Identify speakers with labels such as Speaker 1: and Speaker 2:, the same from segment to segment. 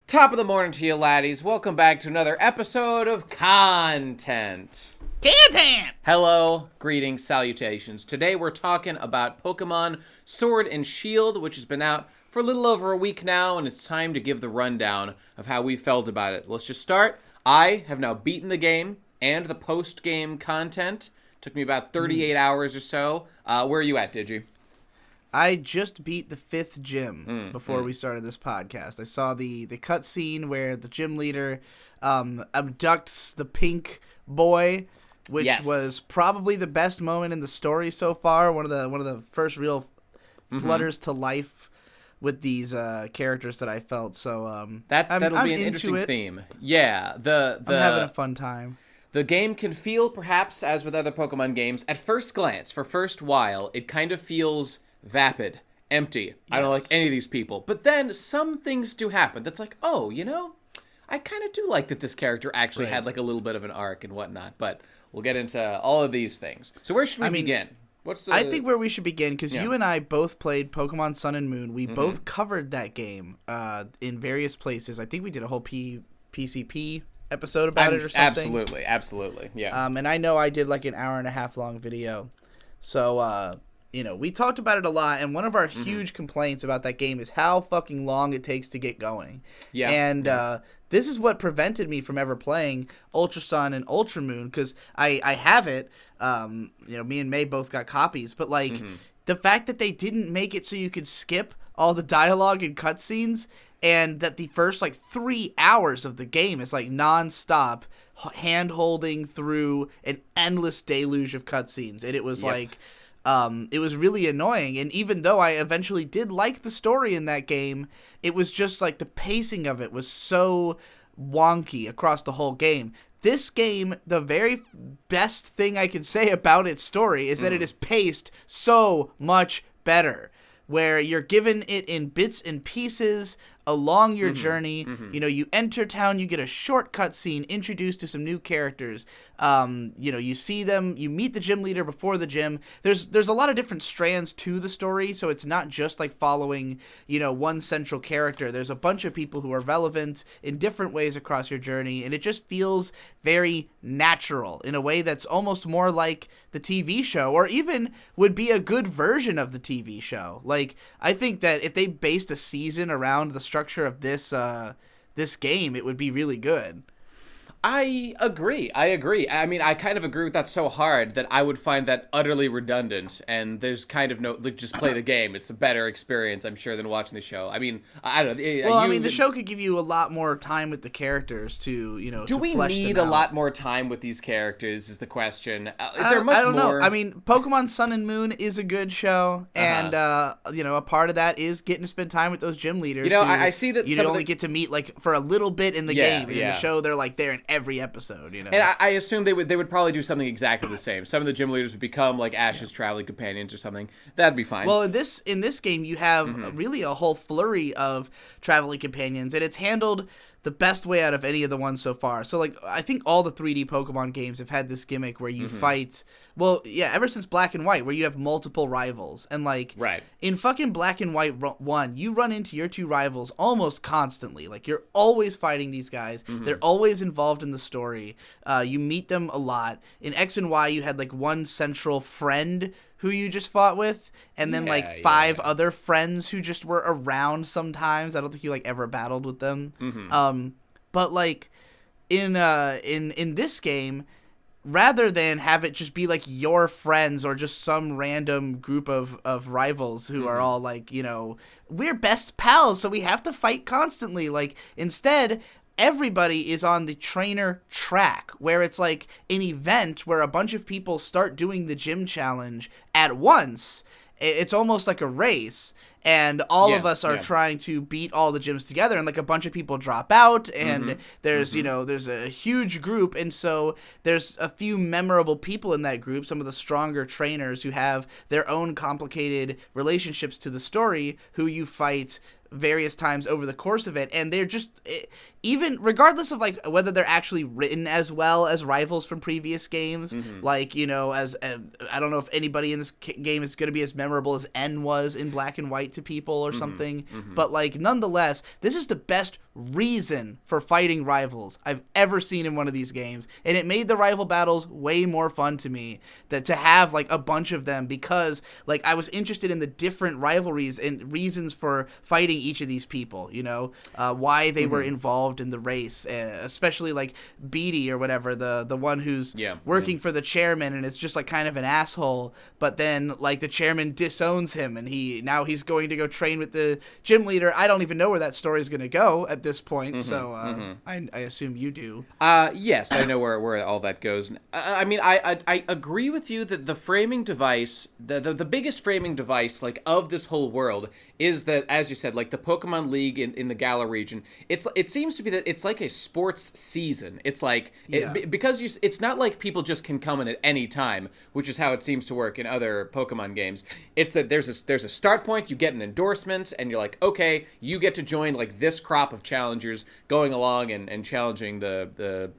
Speaker 1: Top of the morning to you, laddies. Welcome back to another episode of Content.
Speaker 2: KHANTEHNT!
Speaker 1: Hello, greetings, salutations. Today we're talking about Pokemon Sword and Shield, which has been out for a little over a week now, and it's time to give the rundown of how we felt about it. Let's just start. I have now beaten the game and the post-game content. Took me about 38 hours or so. Where are you at, Digi?
Speaker 2: I just beat the 5th gym before we started this podcast. I saw the cutscene where the gym leader abducts the pink boy, which was probably the best moment in the story so far. One of the first real flutters to life with these characters that I felt. So
Speaker 1: that'll be an interesting theme. Yeah, I'm
Speaker 2: having a fun time.
Speaker 1: The game can feel, perhaps, as with other Pokemon games, at first glance, for first while, it kind of feels vapid, empty. Yes. I don't like any of these people. But then some things do happen that's like, oh, you know, I kind of do like that this character actually had like a little bit of an arc and whatnot. But we'll get into all of these things. So where should we begin?
Speaker 2: I think where we should begin, because you and I both played Pokemon Sun and Moon. We both covered that game in various places. I think we did a whole PCP episode about it or something.
Speaker 1: Absolutely, yeah.
Speaker 2: And I know I did like an hour and a half long video. So, we talked about it a lot, and one of our huge complaints about that game is how fucking long it takes to get going. Yeah. And this is what prevented me from ever playing Ultra Sun and Ultra Moon, because I have it. Me and May both got copies, but the fact that they didn't make it so you could skip all the dialogue and cutscenes, and that the first 3 hours of the game is non-stop hand-holding through an endless deluge of cutscenes, and it was it was really annoying. And even though I eventually did like the story in that game, it was just the pacing of it was so wonky across the whole game. This game, the very best thing I can say about its story is that it is paced so much better, where you're given it in bits and pieces along your journey. You enter town, you get a short cutscene introduced to some new characters. You see them, you meet the gym leader before the gym. There's a lot of different strands to the story, so it's not just following, one central character. There's a bunch of people who are relevant in different ways across your journey, and it just feels very natural in a way that's almost more like the TV show, or even would be a good version of the TV show. I think that if they based a season around the structure of this game, it would be really good.
Speaker 1: I agree. I mean, I kind of agree with that so hard that I would find that utterly redundant, and there's kind of no, just play the game. It's a better experience, I'm sure, than watching the show. I mean, I don't know.
Speaker 2: Well, the show could give you a lot more time with the characters to,
Speaker 1: Do we need a lot more time with these characters is the question. Is there much more?
Speaker 2: I don't know. I mean, Pokemon Sun and Moon is a good show, and, a part of that is getting to spend time with those gym leaders.
Speaker 1: I see that
Speaker 2: you only get to meet, for a little bit in the game. In the show, they're, there in every episode,
Speaker 1: And I assume they would probably do something exactly the same. Some of the gym leaders would become Ash's traveling companions or something. That'd be fine.
Speaker 2: Well, in this game, you have really a whole flurry of traveling companions, and it's handled the best way out of any of the ones so far. So, I think all the 3D Pokemon games have had this gimmick where you fight... Well, yeah, ever since Black and White, where you have multiple rivals. And, in fucking Black and White 1, you run into your two rivals almost constantly. You're always fighting these guys. They're always involved in the story. You meet them a lot. In X and Y, you had, one central friend who you just fought with, and then, five other friends who just were around sometimes. I don't think you, ever battled with them. But, in this game... rather than have it just be your friends or just some random group of rivals who are all we're best pals, so we have to fight constantly. Instead, everybody is on the trainer track, where it's an event where a bunch of people start doing the gym challenge at once. It's almost like a race. And all of us are trying to beat all the gyms together, and a bunch of people drop out, and there's there's a huge group, and so there's a few memorable people in that group, some of the stronger trainers who have their own complicated relationships to the story, who you fight various times over the course of it, and they're just even regardless of like whether they're actually written as well as rivals from previous games, like, you know, as I don't know if anybody in this game is going to be as memorable as N was in Black and White to people or something, but like nonetheless, this is the best reason for fighting rivals I've ever seen in one of these games, and it made the rival battles way more fun to me that to have like a bunch of them, because like I was interested in the different rivalries and reasons for fighting each of these people, you know, why they were involved in the race, especially like Beatty or whatever, the one who's working for the chairman and is just like kind of an asshole, but then like the chairman disowns him and he's going to go train with the gym leader. I don't even know where that story is going to go at this point, so I assume you do.
Speaker 1: Yes, I know where all that goes. I mean, I agree with you that the framing device, the biggest framing device like of this whole world is that, as you said, like the Pokemon League in the Galar region, it seems to be that it's like a sports season. It's like because it's not like people just can come in at any time, which is how it seems to work in other Pokemon games. It's that there's a start point, you get an endorsement, and you're like, okay, you get to join like this crop of challengers going along and challenging the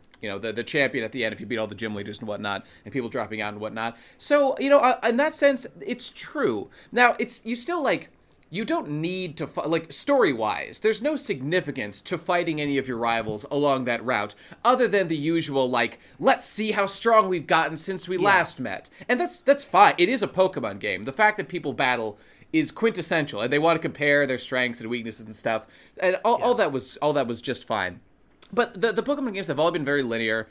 Speaker 1: champion at the end if you beat all the gym leaders and whatnot, and people dropping out and whatnot. So, you know, in that sense, it's true. Now, you still, like, you don't need to, like, story-wise, there's no significance to fighting any of your rivals along that route, other than the usual, like, let's see how strong we've gotten since we last met. And that's fine. It is a Pokemon game. The fact that people battle is quintessential, and they want to compare their strengths and weaknesses and stuff, and all that was just fine. But the Pokemon games have all been very linear.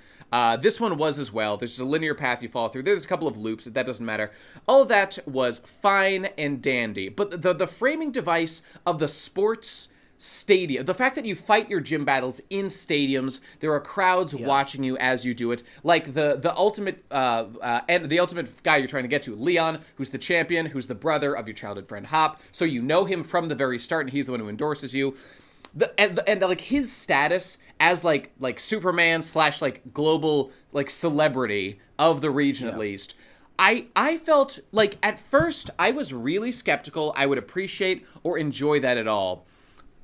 Speaker 1: This one was as well. There's just a linear path you follow through. There's a couple of loops. That doesn't matter. All of that was fine and dandy. But the framing device of the sports stadium, the fact that you fight your gym battles in stadiums, there are crowds watching you as you do it. Like the ultimate and the ultimate guy you're trying to get to, Leon, who's the champion, who's the brother of your childhood friend Hop. So you know him from the very start, and he's the one who endorses you. And like his status as like Superman / like global like celebrity of the region at least, I felt like at first I was really skeptical I would appreciate or enjoy that at all,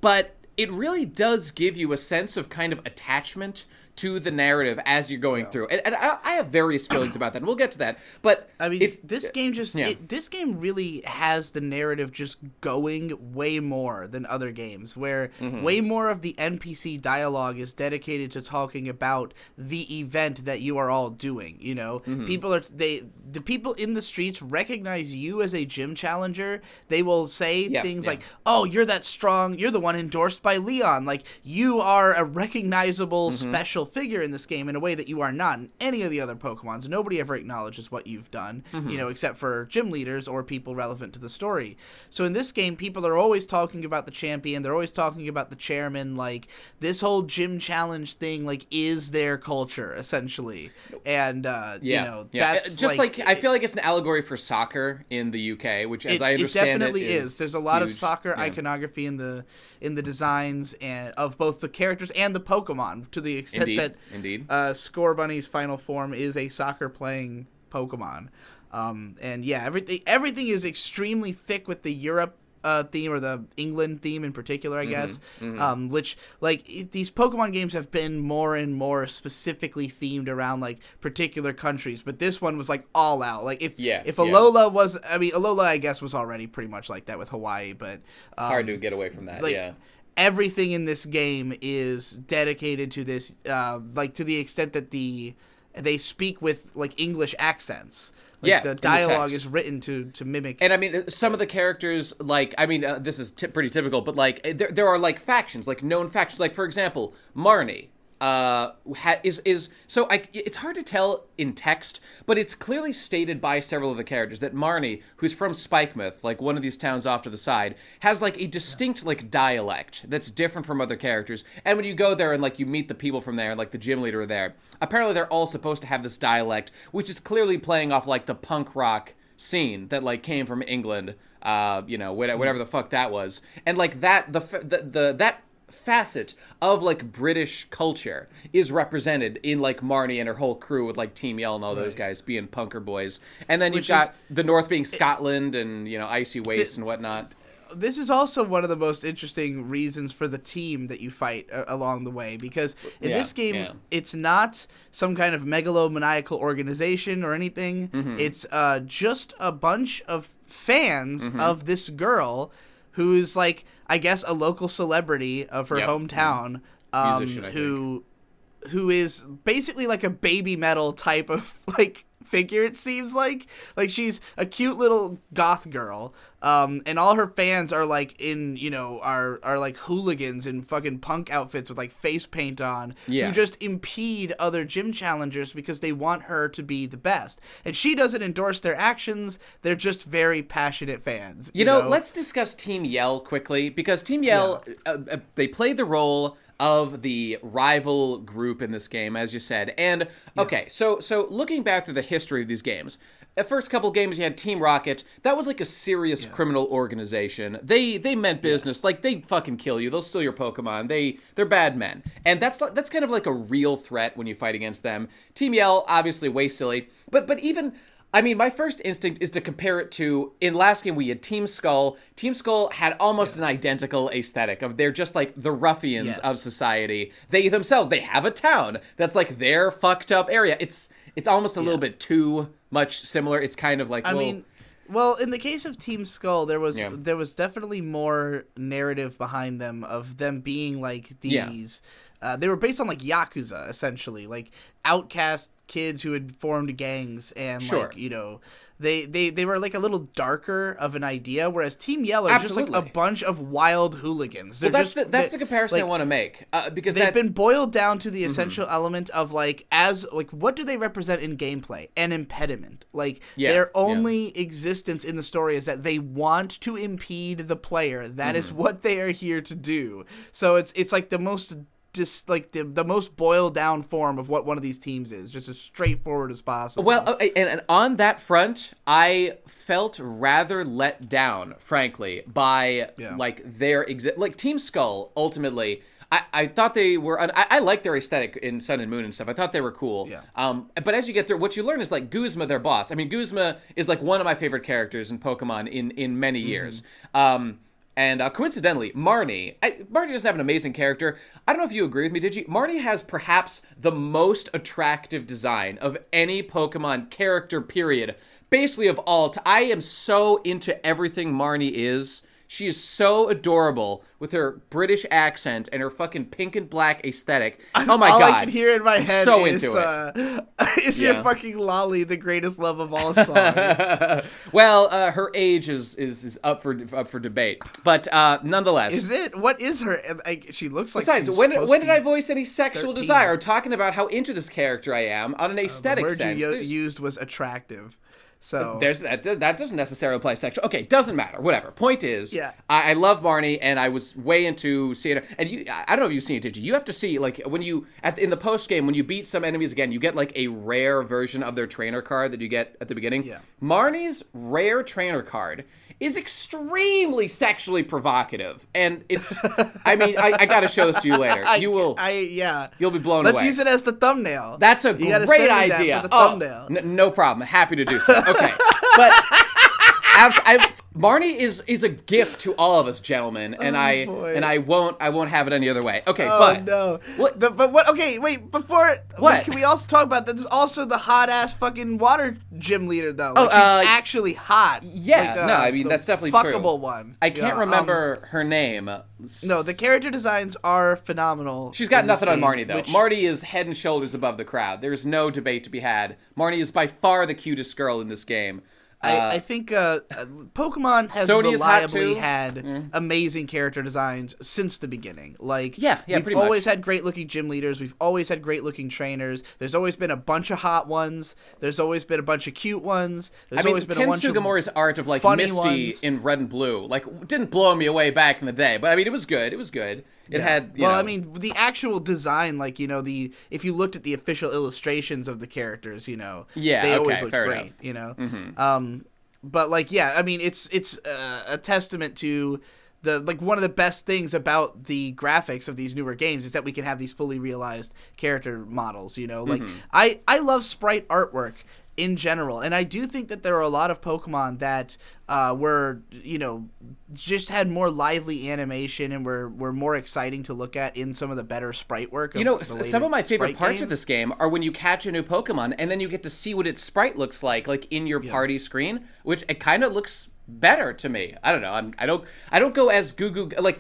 Speaker 1: but it really does give you a sense of kind of attachment to the narrative as you're going through. And I have various feelings about that, and we'll get to that. But
Speaker 2: I mean, this game really has the narrative just going way more than other games, where way more of the NPC dialogue is dedicated to talking about the event that you are all doing. You know, the people in the streets recognize you as a gym challenger. They will say things like, "Oh, you're that strong. You're the one endorsed by Leon. Like, you are a recognizable special figure in this game in a way that you are not in any of the other Pokemons. Nobody ever acknowledges what you've done, you know, except for gym leaders or people relevant to the story. So in this game, people are always talking about the champion. They're always talking about the chairman. Like, this whole gym challenge thing, like, is their culture, essentially. And, you know, that's
Speaker 1: just like I feel like it's an allegory for soccer in the UK, which, as I understand it,
Speaker 2: definitely is. There's a lot of soccer iconography in the designs and of both the characters and the Pokemon, to the extent that Score Bunny's final form is a soccer playing Pokemon. And yeah, everything is extremely thick with the Europe theme, or the England theme in particular, I guess. Which, like, these Pokemon games have been more and more specifically themed around like particular countries, but this one was like all out. Like if Alola was, I mean, Alola I guess was already pretty much like that with Hawaii, but
Speaker 1: hard to get away from that. Like,
Speaker 2: everything in this game is dedicated to this, like, to the extent that they speak with like English accents. Like, the dialogue is written to mimic.
Speaker 1: And I mean, some of the characters, like, I mean, this is pretty typical, but like, there are like factions, like known factions. Like, for example, Marnie it's hard to tell in text, but it's clearly stated by several of the characters that Marnie, who's from Spikemouth, like one of these towns off to the side, has like a distinct like dialect that's different from other characters. And when you go there and like you meet the people from there, and like the gym leader are there, apparently they're all supposed to have this dialect, which is clearly playing off like the punk rock scene that like came from England, you know, whatever the fuck that was. And like that that facet of like British culture is represented in like Marnie and her whole crew, with like Team Yell and all those guys being punker boys. And then you've got the North being Scotland and, you know, icy wastes and whatnot.
Speaker 2: this is also one of the most interesting reasons for the team that you fight along the way, because in this game, it's not some kind of megalomaniacal organization or anything. It's just a bunch of fans of this girl who's like, I guess, a local celebrity of her hometown, musician, who is basically like a baby metal type of like figure. It seems like she's a cute little goth girl, and all her fans are like in, you know, are like hooligans in fucking punk outfits with like face paint on, who just impede other gym challengers because they want her to be the best, and she doesn't endorse their actions. They're just very passionate fans.
Speaker 1: You know, let's discuss Team Yell quickly, because Team Yell, they play the role of the rival group in this game, as you said. And okay, so looking back through the history of these games, the first couple games you had Team Rocket. That was like a serious criminal organization. They meant business. Like, they fucking kill you. They'll steal your Pokemon. They're bad men. And that's kind of like a real threat when you fight against them. Team Yell, obviously way silly. But even, I mean, my first instinct is to compare it to, in last game we had Team Skull. Team Skull had almost an identical aesthetic of, they're just like the ruffians of society. They themselves, they have a town that's like their fucked up area. It's almost a little bit too much similar. It's kind of like,
Speaker 2: well, in the case of Team Skull, there was definitely more narrative behind them, of them being like these. They were based on like Yakuza, essentially, like outcast kids who had formed gangs, and like, you know, they were like a little darker of an idea, whereas Team Yell are just like a bunch of wild hooligans.
Speaker 1: Well, that's the comparison I want to make, because
Speaker 2: they've been boiled down to the essential element of like, as like, what do they represent in gameplay? An impediment. Like, their only existence in the story is that they want to impede the player. That is what they are here to do. So it's like the most just like the most boiled down form of what one of these teams is, just as straightforward as possible.
Speaker 1: Well, and on that front, I felt rather let down, frankly, by like their like Team Skull. Ultimately, I thought they were. I like their aesthetic in Sun and Moon and stuff. I thought they were cool. But as you get through, what you learn is like Guzma, their boss. I mean, Guzma is like one of my favorite characters in Pokemon in many years. And coincidentally, Marnie doesn't have an amazing character. I don't know if you agree with me, Digi. Marnie has perhaps the most attractive design of any Pokemon character, period. Basically of all. I am so into everything Marnie is. She is so adorable with her British accent and her fucking pink and black aesthetic. Oh my god.
Speaker 2: All I can hear in my head
Speaker 1: so
Speaker 2: is,
Speaker 1: into it.
Speaker 2: Is your fucking Lolly the greatest love of all song?
Speaker 1: Well, her age is up for debate. But nonetheless.
Speaker 2: Is it? What is her? She looks like
Speaker 1: Besides, when did I voice any sexual 13. Desire? I'm talking about how into this character I am on an aesthetic sense.
Speaker 2: The word you used was attractive. So
Speaker 1: that doesn't necessarily apply sexual. Okay, doesn't matter. Whatever. Point is, I love Marnie, and I was way into seeing her. And I don't know if you've seen it, did you? You have to see, like, when you in the post game, when you beat some enemies again, you get like a rare version of their trainer card that you get at the beginning. Marnie's rare trainer card is extremely sexually provocative, and it's. I mean, I got to show this to you later. You will. You'll be blown away.
Speaker 2: Let's use it as the thumbnail.
Speaker 1: That's a great idea.
Speaker 2: For the thumbnail.
Speaker 1: No problem. Happy to do so. Okay, but Marnie is a gift to all of us, gentlemen, and I won't have it any other way. Okay,
Speaker 2: no. But what? Okay, wait. Before what? Can we also talk about that? There's also the hot ass fucking water gym leader though. Like, she's actually hot.
Speaker 1: Yeah, like, no, I mean that's definitely true.
Speaker 2: Fuckable one.
Speaker 1: I can't remember her name.
Speaker 2: No, the character designs are phenomenal.
Speaker 1: She's got nothing on Marnie though. Marnie is head and shoulders above the crowd. There's no debate to be had. Marnie is by far the cutest girl in this game.
Speaker 2: I think Pokemon has reliably had amazing character designs since the beginning. Like, we've always had great-looking gym leaders. We've always had great-looking trainers. There's always been a bunch of hot ones. There's always been a bunch of cute ones. There's always been a bunch of
Speaker 1: Sugimore's art of like Misty in Red and Blue, like, didn't blow me away back in the day. But I mean, it was good. It was good. It had, you know.
Speaker 2: I mean, the actual design, like, you know, if you looked at the official illustrations of the characters, you know, they always looked great, enough. You know. But like, I mean, it's a testament to one of the best things about the graphics of these newer games is that we can have these fully realized character models. You know, like I love sprite artwork. in general. And I do think that there are a lot of Pokemon that were, just had more lively animation and were more exciting to look at in some of the better sprite work.
Speaker 1: Some of my favorite parts of this game are when you catch a new Pokemon and then you get to see what its sprite looks like in your party screen, which it kind of looks better to me. I don't know. I don't go as goo. The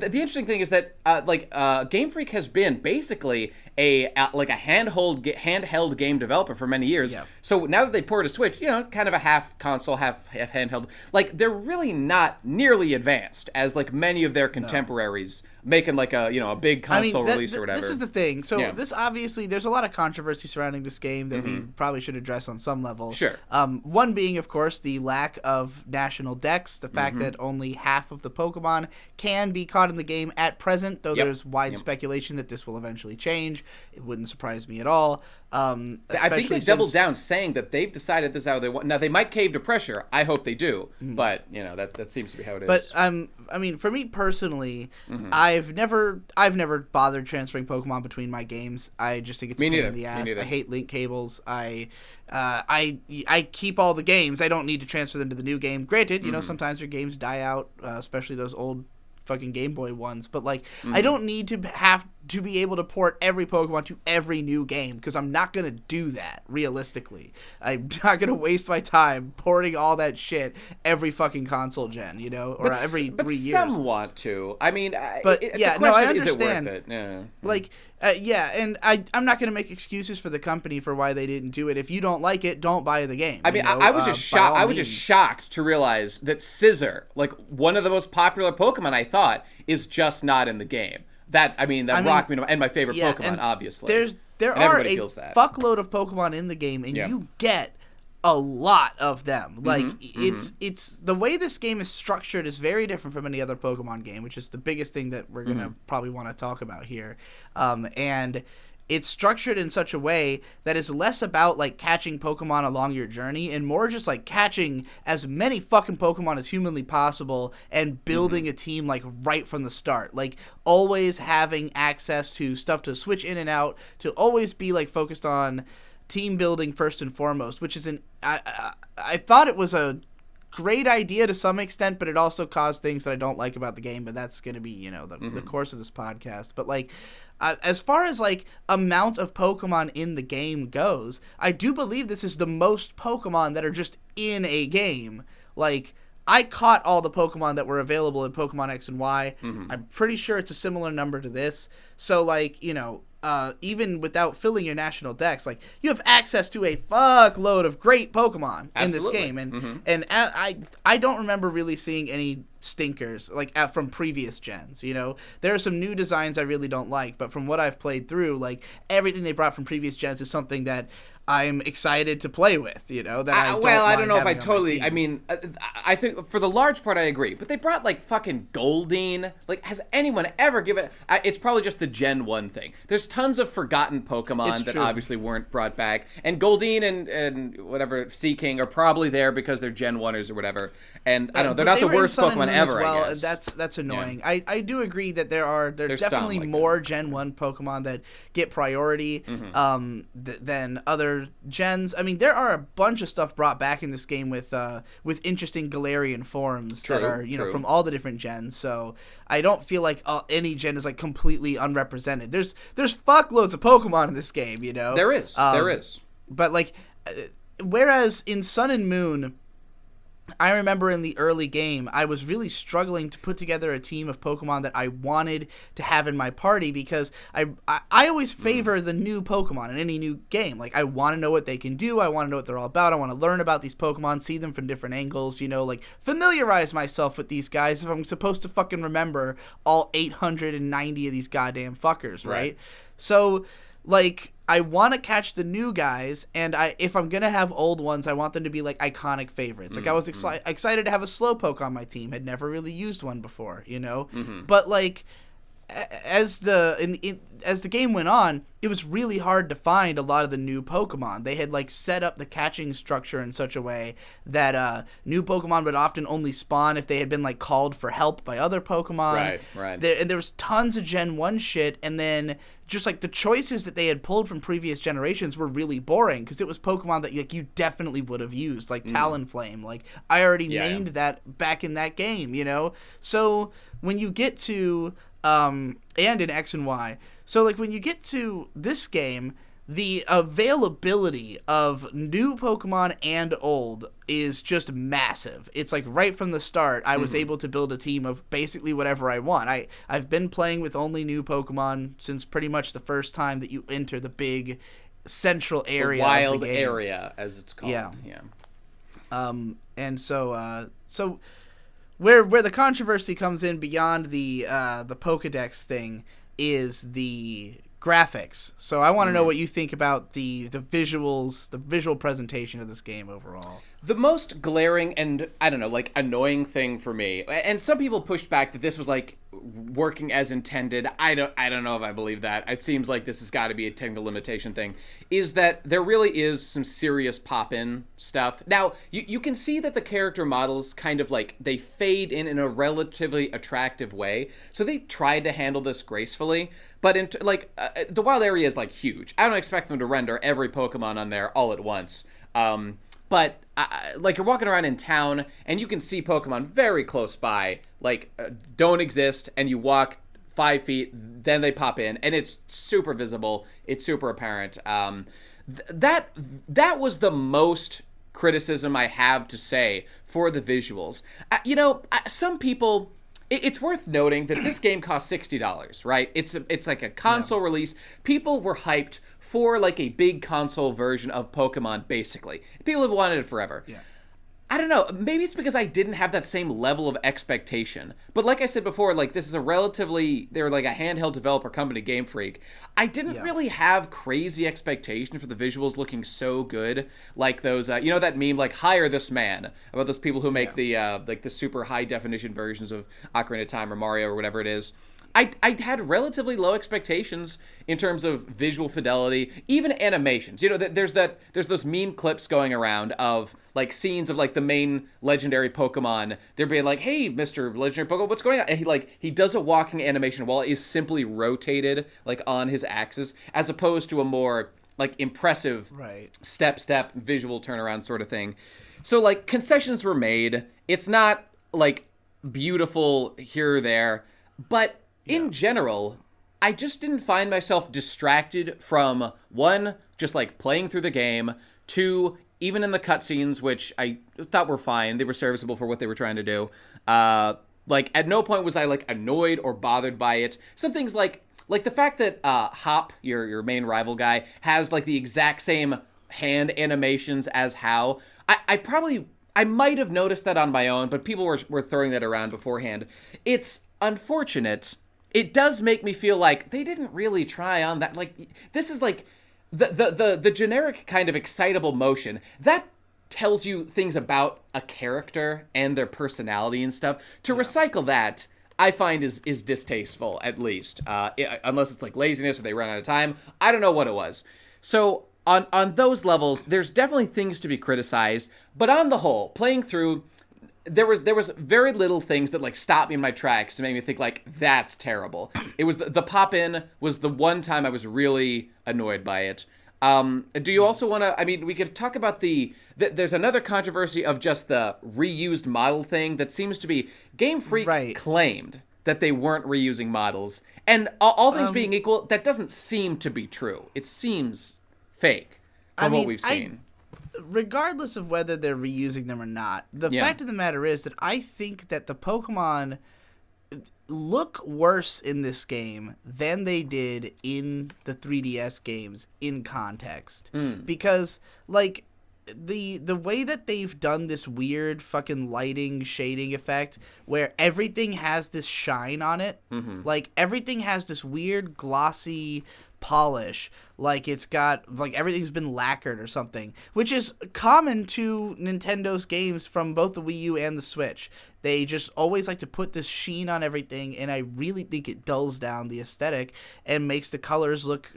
Speaker 1: interesting thing is that Game Freak has been basically a handheld game developer for many years. Yeah. So now that they ported a Switch, kind of a half console, half handheld. They're really not nearly advanced as many of their contemporaries. Making a big console release or whatever.
Speaker 2: This is the thing. So this obviously, there's a lot of controversy surrounding this game that we probably should address on some level.
Speaker 1: Sure.
Speaker 2: One being, of course, the lack of national dex, the fact that only half of the Pokemon can be caught in the game at present, though there's wide speculation that this will eventually change. It wouldn't surprise me at all.
Speaker 1: I think they doubled down saying that they've decided this is how they want. Now, they might cave to pressure. I hope they do. But, that seems to be how it is.
Speaker 2: But, for me personally, I've never bothered transferring Pokemon between my games. I just think it's a pain in the ass. I hate link cables. I keep all the games. I don't need to transfer them to the new game. Granted, sometimes your games die out, especially those old fucking Game Boy ones, but I don't need to have to be able to port every Pokemon to every new game, because I'm not gonna do that realistically. I'm not gonna waste my time porting all that shit every fucking console gen, every 3 years.
Speaker 1: But some want to. I mean,
Speaker 2: I understand.
Speaker 1: Is it worth it? Yeah.
Speaker 2: And I'm not gonna make excuses for the company for why they didn't do it. If you don't like it, don't buy the game.
Speaker 1: I mean, I was just shocked. I was just shocked to realize that Scizor, one of the most popular Pokemon, I thought, is just not in the game. That rocked me, and my favorite Pokemon, obviously.
Speaker 2: There are a fuckload of Pokemon in the game, and you get a lot of them. It's the way this game is structured is very different from any other Pokemon game, which is the biggest thing that we're gonna probably want to talk about here. And it's structured in such a way that is less about catching Pokemon along your journey and more just catching as many fucking Pokemon as humanly possible and building a team right from the start. Always having access to stuff to switch in and out, to always be focused on team building first and foremost, which is I thought it was a great idea to some extent, but it also caused things that I don't like about the game, but that's going to be, the course of this podcast. But as far as amount of Pokemon in the game goes, I do believe this is the most Pokemon that are just in a game. I caught all the Pokemon that were available in Pokemon X and Y. I'm pretty sure it's a similar number to this. So even without filling your national dex, you have access to a fuckload of great Pokemon in this game, and I don't remember really seeing any stinkers from previous gens. There are some new designs I really don't like, but from what I've played through, everything they brought from previous gens is something that I'm excited to play with, I don't
Speaker 1: know if I totally. I mean, I think for the large part I agree, but they brought fucking Goldeen. Has anyone ever given? It's probably just the Gen 1 thing. There's tons of forgotten Pokemon that obviously weren't brought back, and Goldeen and whatever Seaking are probably there because they're Gen 1ers or whatever. And I don't know, they're not the worst Pokemon ever, I guess.
Speaker 2: That's annoying. Yeah. I do agree that there's definitely more Gen 1 Pokemon that get priority than other gens. I mean, there are a bunch of stuff brought back in this game with interesting Galarian forms that are, from all the different gens. So I don't feel like any gen is completely unrepresented. There's fuckloads of Pokemon in this game,
Speaker 1: There is.
Speaker 2: But whereas in Sun and Moon, I remember in the early game, I was really struggling to put together a team of Pokemon that I wanted to have in my party, because I always favor the new Pokemon in any new game. I want to know what they can do. I want to know what they're all about. I want to learn about these Pokemon, see them from different angles, familiarize myself with these guys if I'm supposed to fucking remember all 890 of these goddamn fuckers, right? So, I want to catch the new guys, and if I'm going to have old ones, I want them to be iconic favorites. I was excited to have a Slowpoke on my team. Had never really used one before, But as the game went on, it was really hard to find a lot of the new Pokemon. They had like set up the catching structure in such a way that new Pokemon would often only spawn if they had been like called for help by other Pokemon.
Speaker 1: Right.
Speaker 2: And there was tons of Gen 1 shit, and then just like the choices that they had pulled from previous generations were really boring because it was Pokemon that like you definitely would have used, like Talonflame. Like I already named that back in that game, you know? So when you get to and in X and Y. So, like, when you get to this game, the availability of new Pokemon and old is just massive. It's like right from the start, I was able to build a team of basically whatever I want. I've been playing with only new Pokemon since pretty much the first time that you enter the big central area,
Speaker 1: the wild
Speaker 2: of the game.
Speaker 1: area, as it's called.
Speaker 2: Yeah. And so where the controversy comes in beyond the Pokedex thing is the graphics. So I want to know what you think about the visuals, the visual presentation of this game overall.
Speaker 1: The most glaring and, I don't know, like, annoying thing for me, and some people pushed back that this was, like, working as intended. I don't know if I believe that. It seems like this has got to be a technical limitation thing, is that there really is some serious pop-in stuff. Now, you can see that the character models kind of, like, they fade in a relatively attractive way, so they tried to handle this gracefully, but, the wild area is, like, huge. I don't expect them to render every Pokemon on there all at once. But, like, you're walking around in town, and you can see Pokemon very close by, like, don't exist, and you walk 5 feet, then they pop in, and it's super visible, it's super apparent. That was the most criticism I have to say for the visuals. Some people... It's worth noting that this game cost $60, right? It's like a console release. People were hyped for like a big console version of Pokemon, basically. People have wanted it forever. Yeah. I don't know. Maybe it's because I didn't have that same level of expectation. But like I said before, like this is they're like a handheld developer company, Game Freak. I didn't really have crazy expectation for the visuals looking so good. Like those, that meme, like hire this man, about those people who make the super high definition versions of Ocarina of Time or Mario or whatever it is. I had relatively low expectations in terms of visual fidelity, even animations. There's those meme clips going around of like scenes of like the main legendary Pokemon. They're being like, "Hey, Mr. Legendary Pokemon, what's going on?" And he does a walking animation while it is simply rotated like on his axis, as opposed to a more like impressive step visual turnaround sort of thing. So like concessions were made. It's not like beautiful here or there, but in general, I just didn't find myself distracted from, one, just like playing through the game, two, even in the cutscenes, which I thought were fine. They were serviceable for what they were trying to do. Like, at no point was I like annoyed or bothered by it. Some things like the fact that Hop, your main rival guy, has like the exact same hand animations as Hao. I might have noticed that on my own, but people were throwing that around beforehand. It's unfortunate. It does make me feel like they didn't really try on that. Like, this is like the generic kind of excitable motion that tells you things about a character and their personality and stuff. To recycle that, I find is distasteful, at least. Unless it's like laziness or they run out of time. I don't know what it was. So on those levels, there's definitely things to be criticized. But on the whole, playing through... There was very little things that like stopped me in my tracks to make me think like that's terrible. It was the pop-in was the one time I was really annoyed by it. Do you also want to? I mean, we could talk about there's another controversy of just the reused model thing that seems to be Game Freak claimed that they weren't reusing models, and all things being equal, that doesn't seem to be true. It seems fake from what we've seen.
Speaker 2: Regardless of whether they're reusing them or not, the fact of the matter is that I think that the Pokemon look worse in this game than they did in the 3DS games in context. Because, like, the way that they've done this weird fucking lighting shading effect where everything has this shine on it, like, everything has this weird glossy polish, like it's got like everything's been lacquered or something, which is common to Nintendo's games from both the Wii U and the Switch. They just always like to put this sheen on everything, and I really think it dulls down the aesthetic and makes the colors look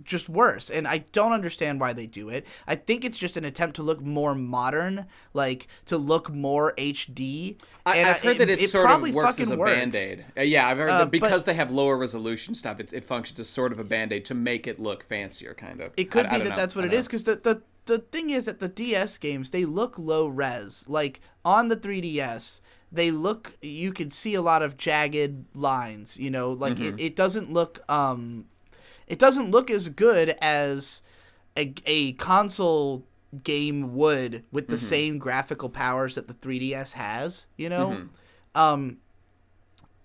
Speaker 2: just worse. And I don't understand why they do it. I think it's just an attempt to look more modern, like to look more HD.
Speaker 1: I've heard that it sort of works as a Band-Aid. Yeah, I've heard that because they have lower resolution stuff, it functions as sort of a Band-Aid to make it look fancier, kind of.
Speaker 2: It could be that's what it is, because the thing is that the DS games, they look low res. Like, on the 3DS, they look, you can see a lot of jagged lines, you know, like it doesn't look as good as a console game would with the same graphical powers that the 3DS has, you know?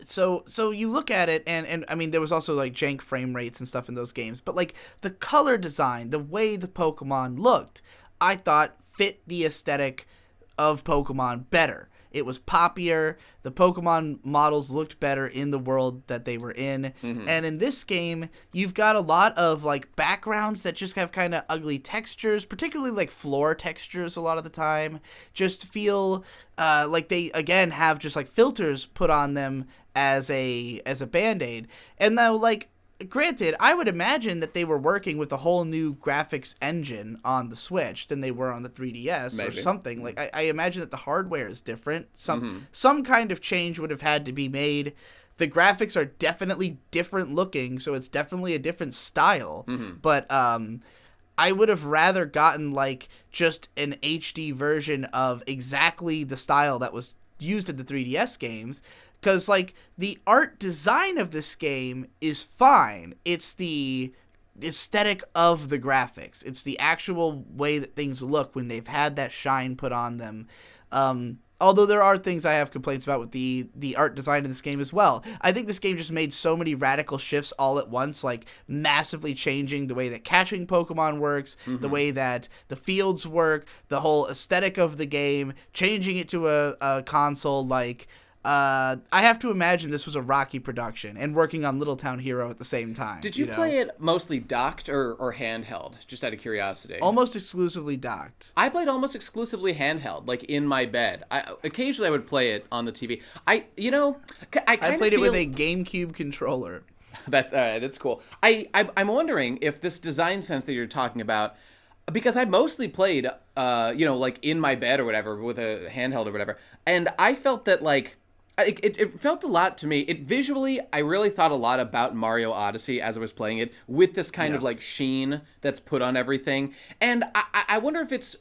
Speaker 2: So you look at it, and I mean, there was also like jank frame rates and stuff in those games, but like the color design, the way the Pokemon looked, I thought fit the aesthetic of Pokemon better. It was poppier. The Pokemon models looked better in the world that they were in. And in this game, you've got a lot of like backgrounds that just have kind of ugly textures, particularly like floor textures a lot of the time. Just feel like they, again, have just like filters put on them as a Band-Aid. And now, like, granted, I would imagine that they were working with a whole new graphics engine on the Switch than they were on the 3DS or something. Like, I imagine that the hardware is different. Some kind of change would have had to be made. The graphics are definitely different looking, so it's definitely a different style. But I would have rather gotten, like, just an HD version of exactly the style that was used in the 3DS games. Because, like, the art design of this game is fine. It's the aesthetic of the graphics. It's the actual way that things look when they've had that shine put on them. Although there are things I have complaints about with the art design in this game as well. I think this game just made so many radical shifts all at once, like massively changing the way that catching Pokemon works, the way that the fields work, the whole aesthetic of the game, changing it to a console like... I have to imagine this was a Rocky production and working on Little Town Hero at the same time.
Speaker 1: Did you play it mostly docked or handheld, just out of curiosity?
Speaker 2: Almost exclusively docked.
Speaker 1: I played almost exclusively handheld, like in my bed. Occasionally I would play it on the TV. I played
Speaker 2: it with a GameCube controller.
Speaker 1: That's cool. I'm wondering if this design sense that you're talking about, because I mostly played, like in my bed or whatever with a handheld or whatever, and I felt that like. It felt a lot to me. Visually, I really thought a lot about Mario Odyssey as I was playing it, with this kind of like sheen that's put on everything. And I wonder if it's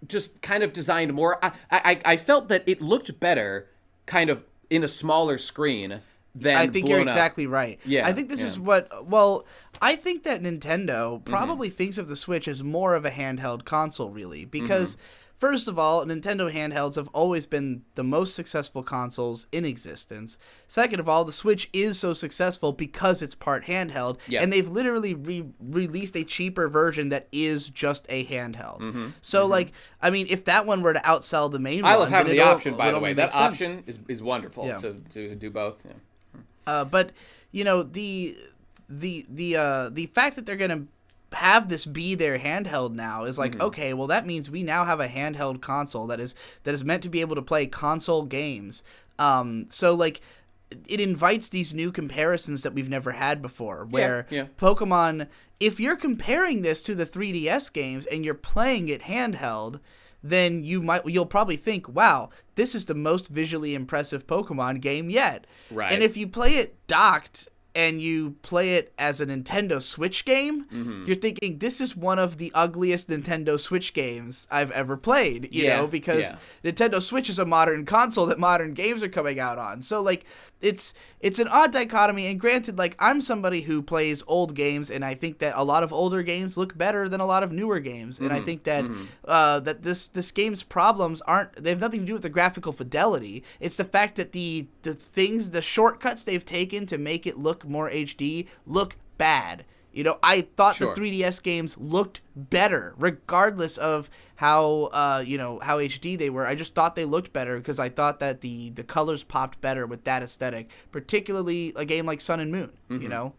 Speaker 1: just kind of designed more. I felt that it looked better kind of in a smaller screen than
Speaker 2: I think you're exactly right.
Speaker 1: Yeah,
Speaker 2: I think this is what... Well, I think that Nintendo probably thinks of the Switch as more of a handheld console, really, because... First of all, Nintendo handhelds have always been the most successful consoles in existence. Second of all, the Switch is so successful because it's part handheld, and they've literally released a cheaper version that is just a handheld. So, like, I mean, if that one were to outsell the main one...
Speaker 1: I love having the option, by the way. That option is wonderful to do both. Yeah.
Speaker 2: But, you know, the fact that they're going to have this be their handheld now is like, okay, well, that means we now have a handheld console that is meant to be able to play console games. So like it invites these new comparisons that we've never had before, where Pokemon, if you're comparing this to the 3DS games and you're playing it handheld, then you'll probably think, wow, this is the most visually impressive Pokemon game yet.
Speaker 1: Right.
Speaker 2: And if you play it docked and you play it as a Nintendo Switch game, you're thinking, this is one of the ugliest Nintendo Switch games I've ever played, you know, because Nintendo Switch is a modern console that modern games are coming out on. So, like, it's an odd dichotomy, and granted, like, I'm somebody who plays old games, and I think that a lot of older games look better than a lot of newer games, and I think that that this game's problems they have nothing to do with the graphical fidelity. It's the fact that the shortcuts they've taken to make it look more HD look bad. You know, I thought the 3DS games looked better, regardless of how how HD they were. I just thought they looked better because I thought that the colors popped better with that aesthetic, particularly a game like Sun and Moon. You know.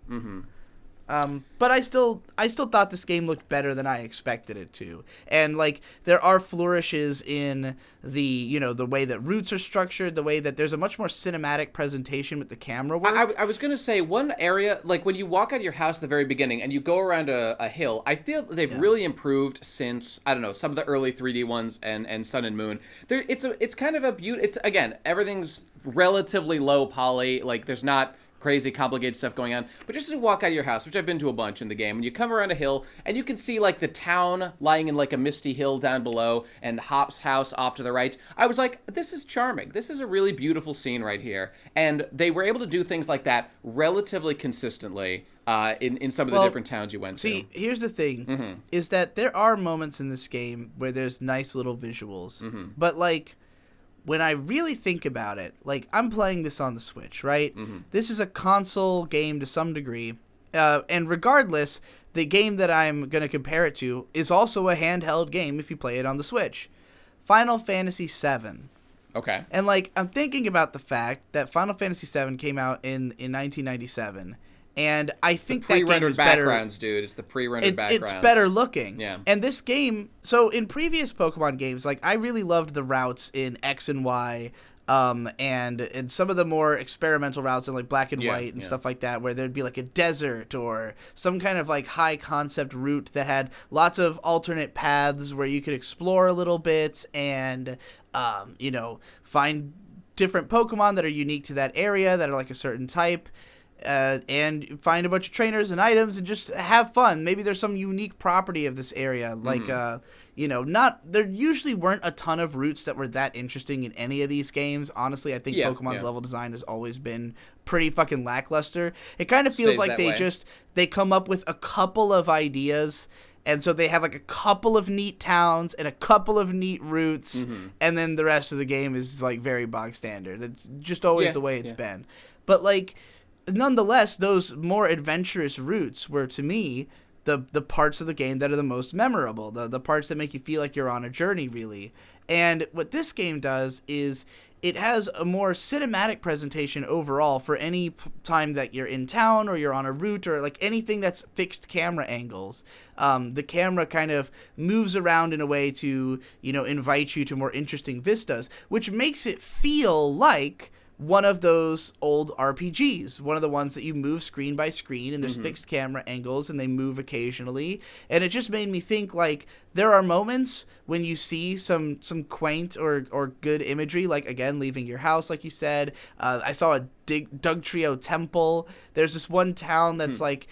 Speaker 2: But I still thought this game looked better than I expected it to. And like there are flourishes in the the way that routes are structured, the way that there's a much more cinematic presentation with the camera work.
Speaker 1: I was gonna say one area, like when you walk out of your house at the very beginning and you go around a hill, I feel they've really improved since, I don't know, some of the early 3D ones and Sun and Moon. It's kind of a beauty. It's, again, everything's relatively low poly. Like there's not crazy complicated stuff going on, but just as you walk out of your house, which I've been to a bunch in the game, and you come around a hill and you can see like the town lying in like a misty hill down below and Hop's house off to the right. I was like, this is charming. This is a really beautiful scene right here. And they were able to do things like that relatively consistently in some of the different towns you went to.
Speaker 2: See, here's the thing, is that there are moments in this game where there's nice little visuals, but like when I really think about it, like, I'm playing this on the Switch, right? This is a console game to some degree. And regardless, the game that I'm going to compare it to is also a handheld game if you play it on the Switch. Final Fantasy VII.
Speaker 1: Okay.
Speaker 2: And, like, I'm thinking about the fact that Final Fantasy VII came out in 1997. And I think that game is better.
Speaker 1: Backgrounds, dude. It's the pre-rendered backgrounds.
Speaker 2: It's better looking.
Speaker 1: Yeah.
Speaker 2: And this game, so in previous Pokemon games, like I really loved the routes in X and Y, and some of the more experimental routes in like Black and White and stuff like that, where there'd be like a desert or some kind of like high concept route that had lots of alternate paths where you could explore a little bit and, find different Pokemon that are unique to that area that are like a certain type. And find a bunch of trainers and items and just have fun. Maybe there's some unique property of this area. Like, there usually weren't a ton of routes that were that interesting in any of these games. Honestly, I think Pokemon's level design has always been pretty fucking lackluster. It kind of feels like they come up with a couple of ideas. And so they have like a couple of neat towns and a couple of neat routes. And then the rest of the game is like very bog standard. It's just always the way it's been. But like, nonetheless, those more adventurous routes were, to me, the parts of the game that are the most memorable, the parts that make you feel like you're on a journey, really. And what this game does is it has a more cinematic presentation overall for any time that you're in town or you're on a route or like anything that's fixed camera angles. The camera kind of moves around in a way to, invite you to more interesting vistas, which makes it feel like one of those old RPGs, one of the ones that you move screen by screen and there's fixed camera angles and they move occasionally. And it just made me think, like, there are moments when you see some quaint or good imagery, like, again, leaving your house, like you said. I saw a Dugtrio temple. There's this one town that's like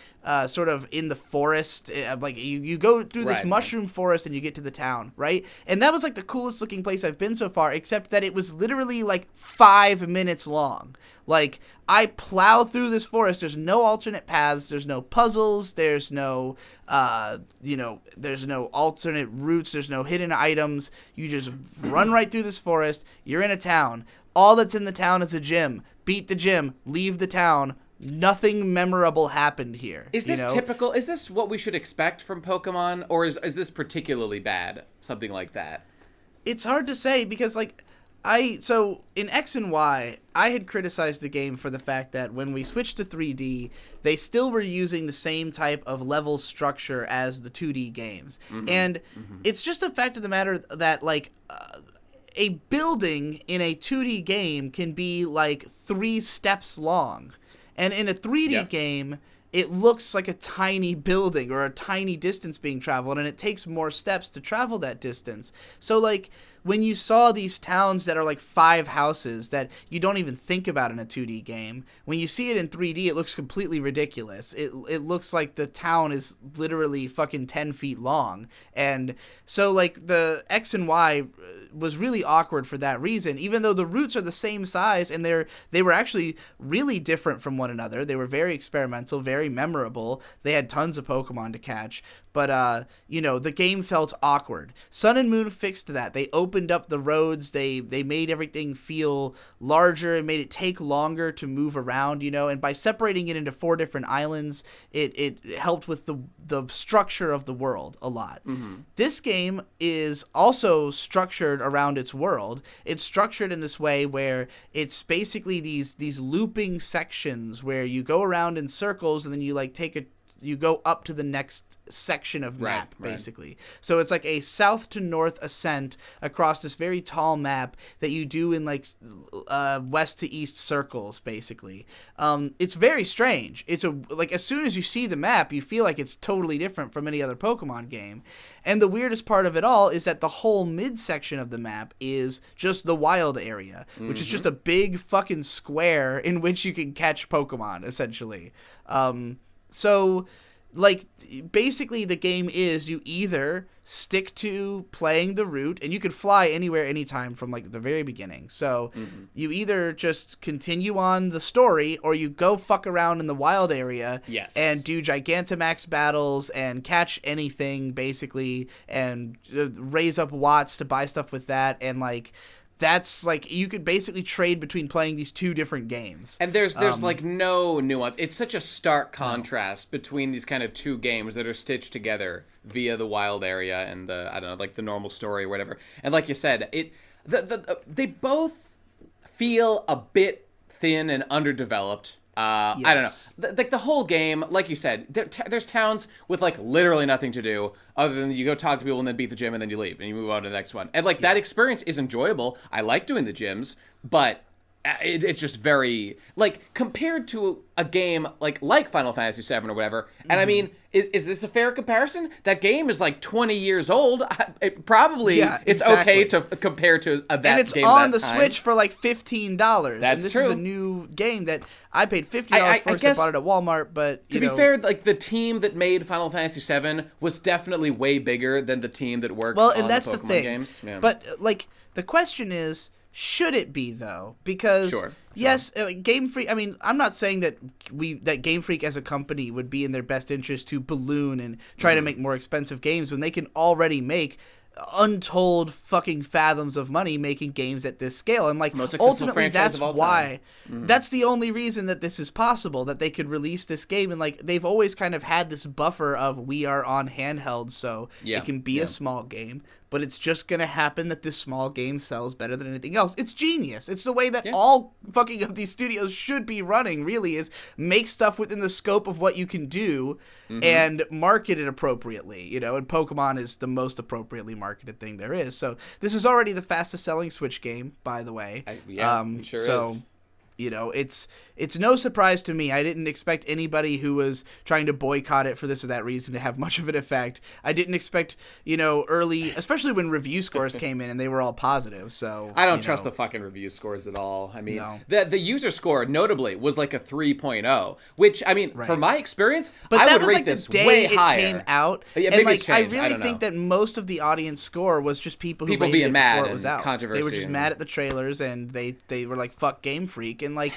Speaker 2: sort of in the forest. Like you go through this mushroom forest and you get to the town, right? And that was like the coolest looking place I've been so far, except that it was literally like 5 minutes long. Like, I plow through this forest. There's no alternate paths. There's no puzzles. There's no, there's no alternate routes. There's no hidden items. You just run right through this forest. You're in a town. All that's in the town is a gym. Beat the gym. Leave the town. Nothing memorable happened here.
Speaker 1: Is this typical? Is this what we should expect from Pokemon? Or is this particularly bad? Something like that?
Speaker 2: It's hard to say because, like, so in X and Y, I had criticized the game for the fact that when we switched to 3D, they still were using the same type of level structure as the 2D games. And it's just a fact of the matter that, like, a building in a 2D game can be, like, 3 steps long. And in a 3D game, it looks like a tiny building or a tiny distance being traveled, and it takes more steps to travel that distance. So, like, when you saw these towns that are like 5 houses that you don't even think about in a 2D game, when you see it in 3D, it looks completely ridiculous. It looks like the town is literally fucking 10 feet long. And so, like, the X and Y was really awkward for that reason, even though the routes are the same size and they were actually really different from one another. They were very experimental, very memorable. They had tons of Pokemon to catch. But, the game felt awkward. Sun and Moon fixed that. They opened up the roads. They made everything feel larger and made it take longer to move around, and by separating it into 4 different islands, it helped with the structure of the world a lot. This game is also structured around its world. It's structured in this way where it's basically these looping sections where you go around in circles and then you, like, take you go up to the next section of map, basically. So it's like a south to north ascent across this very tall map that you do in like west to east circles, basically. It's very strange. It's like as soon as you see the map, you feel like it's totally different from any other Pokemon game. And the weirdest part of it all is that the whole midsection of the map is just the wild area, which is just a big fucking square in which you can catch Pokemon, essentially. So, like, basically the game is you either stick to playing the route, and you could fly anywhere, anytime from, like, the very beginning. So, you either just continue on the story, or you go fuck around in the wild area and do Gigantamax battles and catch anything, basically, and raise up watts to buy stuff with that, and, like... That's like you could basically trade between playing these two different games.
Speaker 1: And there's like no nuance. It's such a stark contrast between these kind of two games that are stitched together via the wild area and the I don't know, like the normal story or whatever. And like you said, they both feel a bit thin and underdeveloped. I don't know. Like the whole game, like you said, there's towns with like literally nothing to do other than you go talk to people and then beat the gym and then you leave and you move on to the next one. And like that experience is enjoyable. I like doing the gyms, but it's just very like compared to a game like Final Fantasy VII or whatever. And I mean, is this a fair comparison? That game is like 20 years old. It's okay to compare to that game.
Speaker 2: And it's on the Switch for like $15.
Speaker 1: That's
Speaker 2: and this
Speaker 1: true.
Speaker 2: is a new game that I paid $50 for. I bought it at Walmart, but
Speaker 1: to be fair, like the team that made Final Fantasy VII was definitely way bigger than the team that works on the Pokemon games. Yeah.
Speaker 2: But like the question is, should it be though? Because yes, Game Freak. I mean, I'm not saying that Game Freak as a company would be in their best interest to balloon and try to make more expensive games when they can already make untold fucking fathoms of money making games at this scale. And like ultimately that's why that's the only reason that this is possible, that they could release this game. And like they've always kind of had this buffer of we are on handheld, so it can be a small game, but it's just gonna happen that this small game sells better than anything else. It's genius. It's the way that all fucking of these studios should be running, really, is make stuff within the scope of what you can do and market it appropriately, you know, and Pokemon is the most appropriately marketed thing there is. So this is already the fastest selling Switch game, by the way.
Speaker 1: It sure is.
Speaker 2: You know, it's no surprise to me. I didn't expect anybody who was trying to boycott it for this or that reason to have much of an effect. I didn't expect, you know, especially when review scores came in and they were all positive. So
Speaker 1: I don't trust the fucking review scores at all. I mean, the user score notably was like a 3.0, which I mean, from my experience, I would rate this way higher.
Speaker 2: It came out, and like I really think that most of the audience score was just people who rated
Speaker 1: being mad
Speaker 2: before it was out.
Speaker 1: Controversy.
Speaker 2: They were just mad at the trailers, and they were like, "Fuck Game Freak." And like,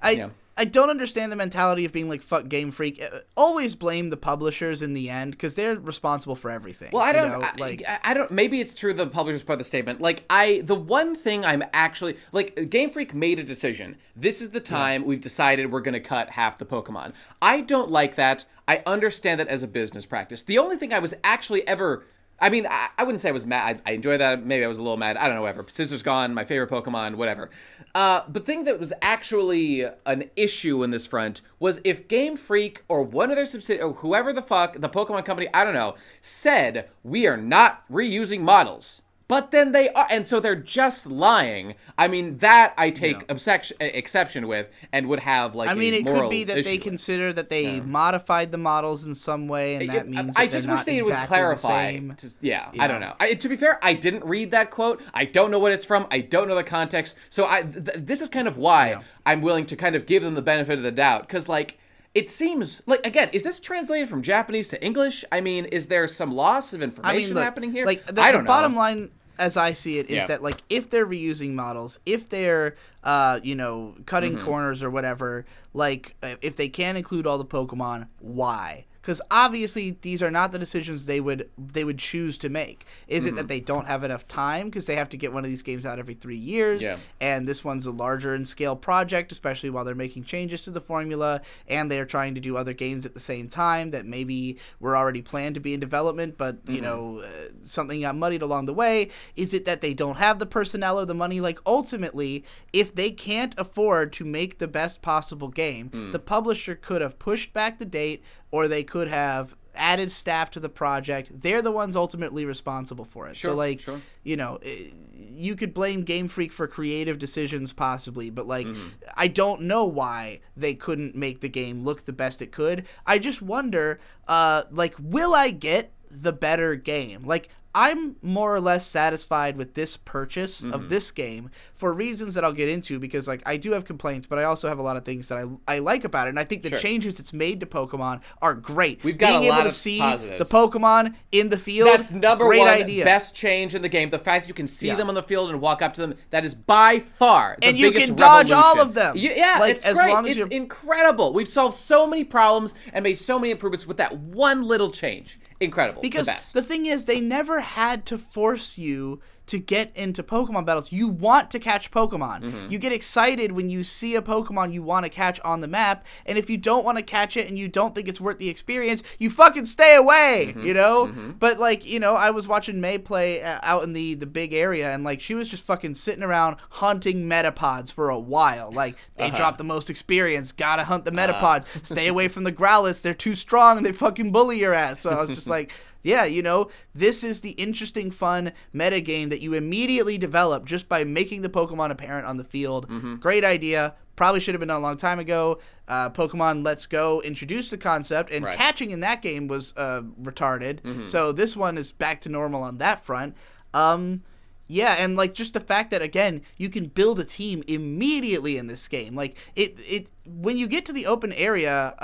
Speaker 1: I
Speaker 2: I don't understand the mentality of being like, fuck Game Freak. Always blame the publishers in the end, because they're responsible for everything.
Speaker 1: Well, I don't, maybe it's true the publishers part of the statement. Like, the one thing I'm actually, like, Game Freak made a decision. This is the time we've decided we're going to cut half the Pokemon. I don't like that. I understand that as a business practice. The only thing I was actually ever... I mean, I wouldn't say I was mad. I enjoyed that. Maybe I was a little mad. I don't know, whatever. Scissors Gone, my favorite Pokemon, whatever. The thing that was actually an issue in this front was if Game Freak or one of their subsidiaries, or whoever the fuck, the Pokemon company, I don't know, said, we are not reusing models. But then they are, and so they're just lying. I mean, that I take exception with, and would have like. I mean, it could be
Speaker 2: that they consider that they modified the models in some way, and that means that
Speaker 1: I just wish they would clarify. I don't know. To be fair, I didn't read that quote. I don't know what it's from. I don't know the context. So this is kind of why I'm willing to kind of give them the benefit of the doubt, because like. It seems like, again, is this translated from Japanese to English? I mean, is there some loss of information happening here?
Speaker 2: Like, I don't know. The bottom line, as I see it, is that, like, if they're reusing models, if they're, cutting corners or whatever, like, if they can't include all the Pokemon, why? Because obviously these are not the decisions they would choose to make. Is it that they don't have enough time because they have to get one of these games out every 3 years, and this one's a larger in scale project, especially while they're making changes to the formula, and they're trying to do other games at the same time that maybe were already planned to be in development, but you know something got muddied along the way? Is it that they don't have the personnel or the money? Like, ultimately, if they can't afford to make the best possible game, the publisher could have pushed back the date, or they could have added staff to the project. They're the ones ultimately responsible for it. So, like, you know, you could blame Game Freak for creative decisions possibly, but, like, I don't know why they couldn't make the game look the best it could. I just wonder, like, will I get the better game? Like, I'm more or less satisfied with this purchase of this game for reasons that I'll get into, because, like, I do have complaints, but I also have a lot of things that I like about it, and I think the changes it's made to Pokemon are great.
Speaker 1: We've got
Speaker 2: being
Speaker 1: a lot
Speaker 2: able to
Speaker 1: of
Speaker 2: see
Speaker 1: positives.
Speaker 2: the Pokemon in the field.
Speaker 1: That's number
Speaker 2: great
Speaker 1: one
Speaker 2: idea.
Speaker 1: Best change in the game. The fact you can see them on the field and walk up to them, that is by far the
Speaker 2: and you
Speaker 1: biggest
Speaker 2: can dodge
Speaker 1: revolution.
Speaker 2: all of them.
Speaker 1: Yeah,
Speaker 2: like,
Speaker 1: it's
Speaker 2: as
Speaker 1: great.
Speaker 2: long as
Speaker 1: it's incredible. We've solved so many problems and made so many improvements with that one little change. Incredible.
Speaker 2: Because
Speaker 1: the best.
Speaker 2: The thing is, they never had to force you to get into Pokemon battles. You want to catch Pokemon. You get excited when you see a Pokemon you want to catch on the map, and if you don't want to catch it and you don't think it's worth the experience, you fucking stay away, you know? But, like, you know, I was watching May play out in the big area, and, like, she was just fucking sitting around hunting Metapods for a while. Like, they drop the most experience, gotta hunt the Metapods. Stay away from the Growlithe, they're too strong and they fucking bully your ass. So I was just like, yeah, you know, this is the interesting, fun metagame that you immediately develop just by making the Pokemon apparent on the field. Great idea. Probably should have been done a long time ago. Pokemon Let's Go introduced the concept, and catching in that game was retarded. So this one is back to normal on that front. Yeah, and, like, just the fact that, again, you can build a team immediately in this game. Like, it when you get to the open area,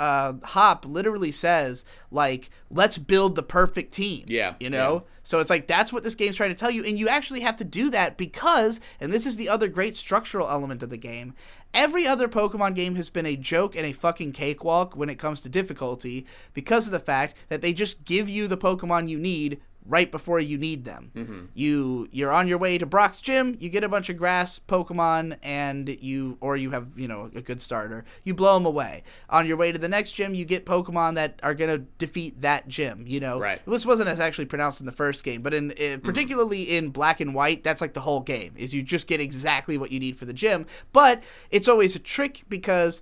Speaker 2: Hop literally says, like, let's build the perfect team.
Speaker 1: Yeah.
Speaker 2: You know? So it's like, that's what this game's trying to tell you, and you actually have to do that because, and this is the other great structural element of the game, every other Pokemon game has been a joke and a fucking cakewalk when it comes to difficulty because of the fact that they just give you the Pokemon you need right before you need them. You're on your way to Brock's gym, you get a bunch of grass Pokemon, and you have, you know, a good starter. You blow them away. On your way to the next gym, you get Pokemon that are going to defeat that gym, you know. This wasn't as actually pronounced in the first game, but in particularly in Black and White, that's like the whole game, is you just get exactly what you need for the gym. But it's always a trick because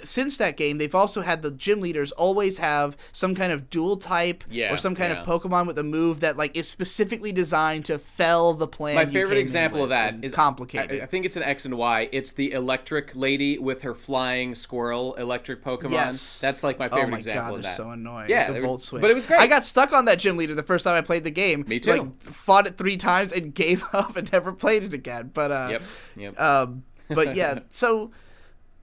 Speaker 2: since that game, they've also had the gym leaders always have some kind of dual type or some kind of Pokemon with a move that, like, is specifically designed to fell the plan.
Speaker 1: My favorite example of that is
Speaker 2: complicated.
Speaker 1: I think it's an X and Y. It's the electric lady with her flying squirrel electric Pokemon.
Speaker 2: Yes.
Speaker 1: That's, like, my favorite example
Speaker 2: God,
Speaker 1: of that.
Speaker 2: So annoying.
Speaker 1: Yeah,
Speaker 2: the Volt Switch.
Speaker 1: But it was great.
Speaker 2: I got stuck on that gym leader the first time I played the game.
Speaker 1: Me too.
Speaker 2: Like, fought it 3 times and gave up and never played it again. But but yeah, so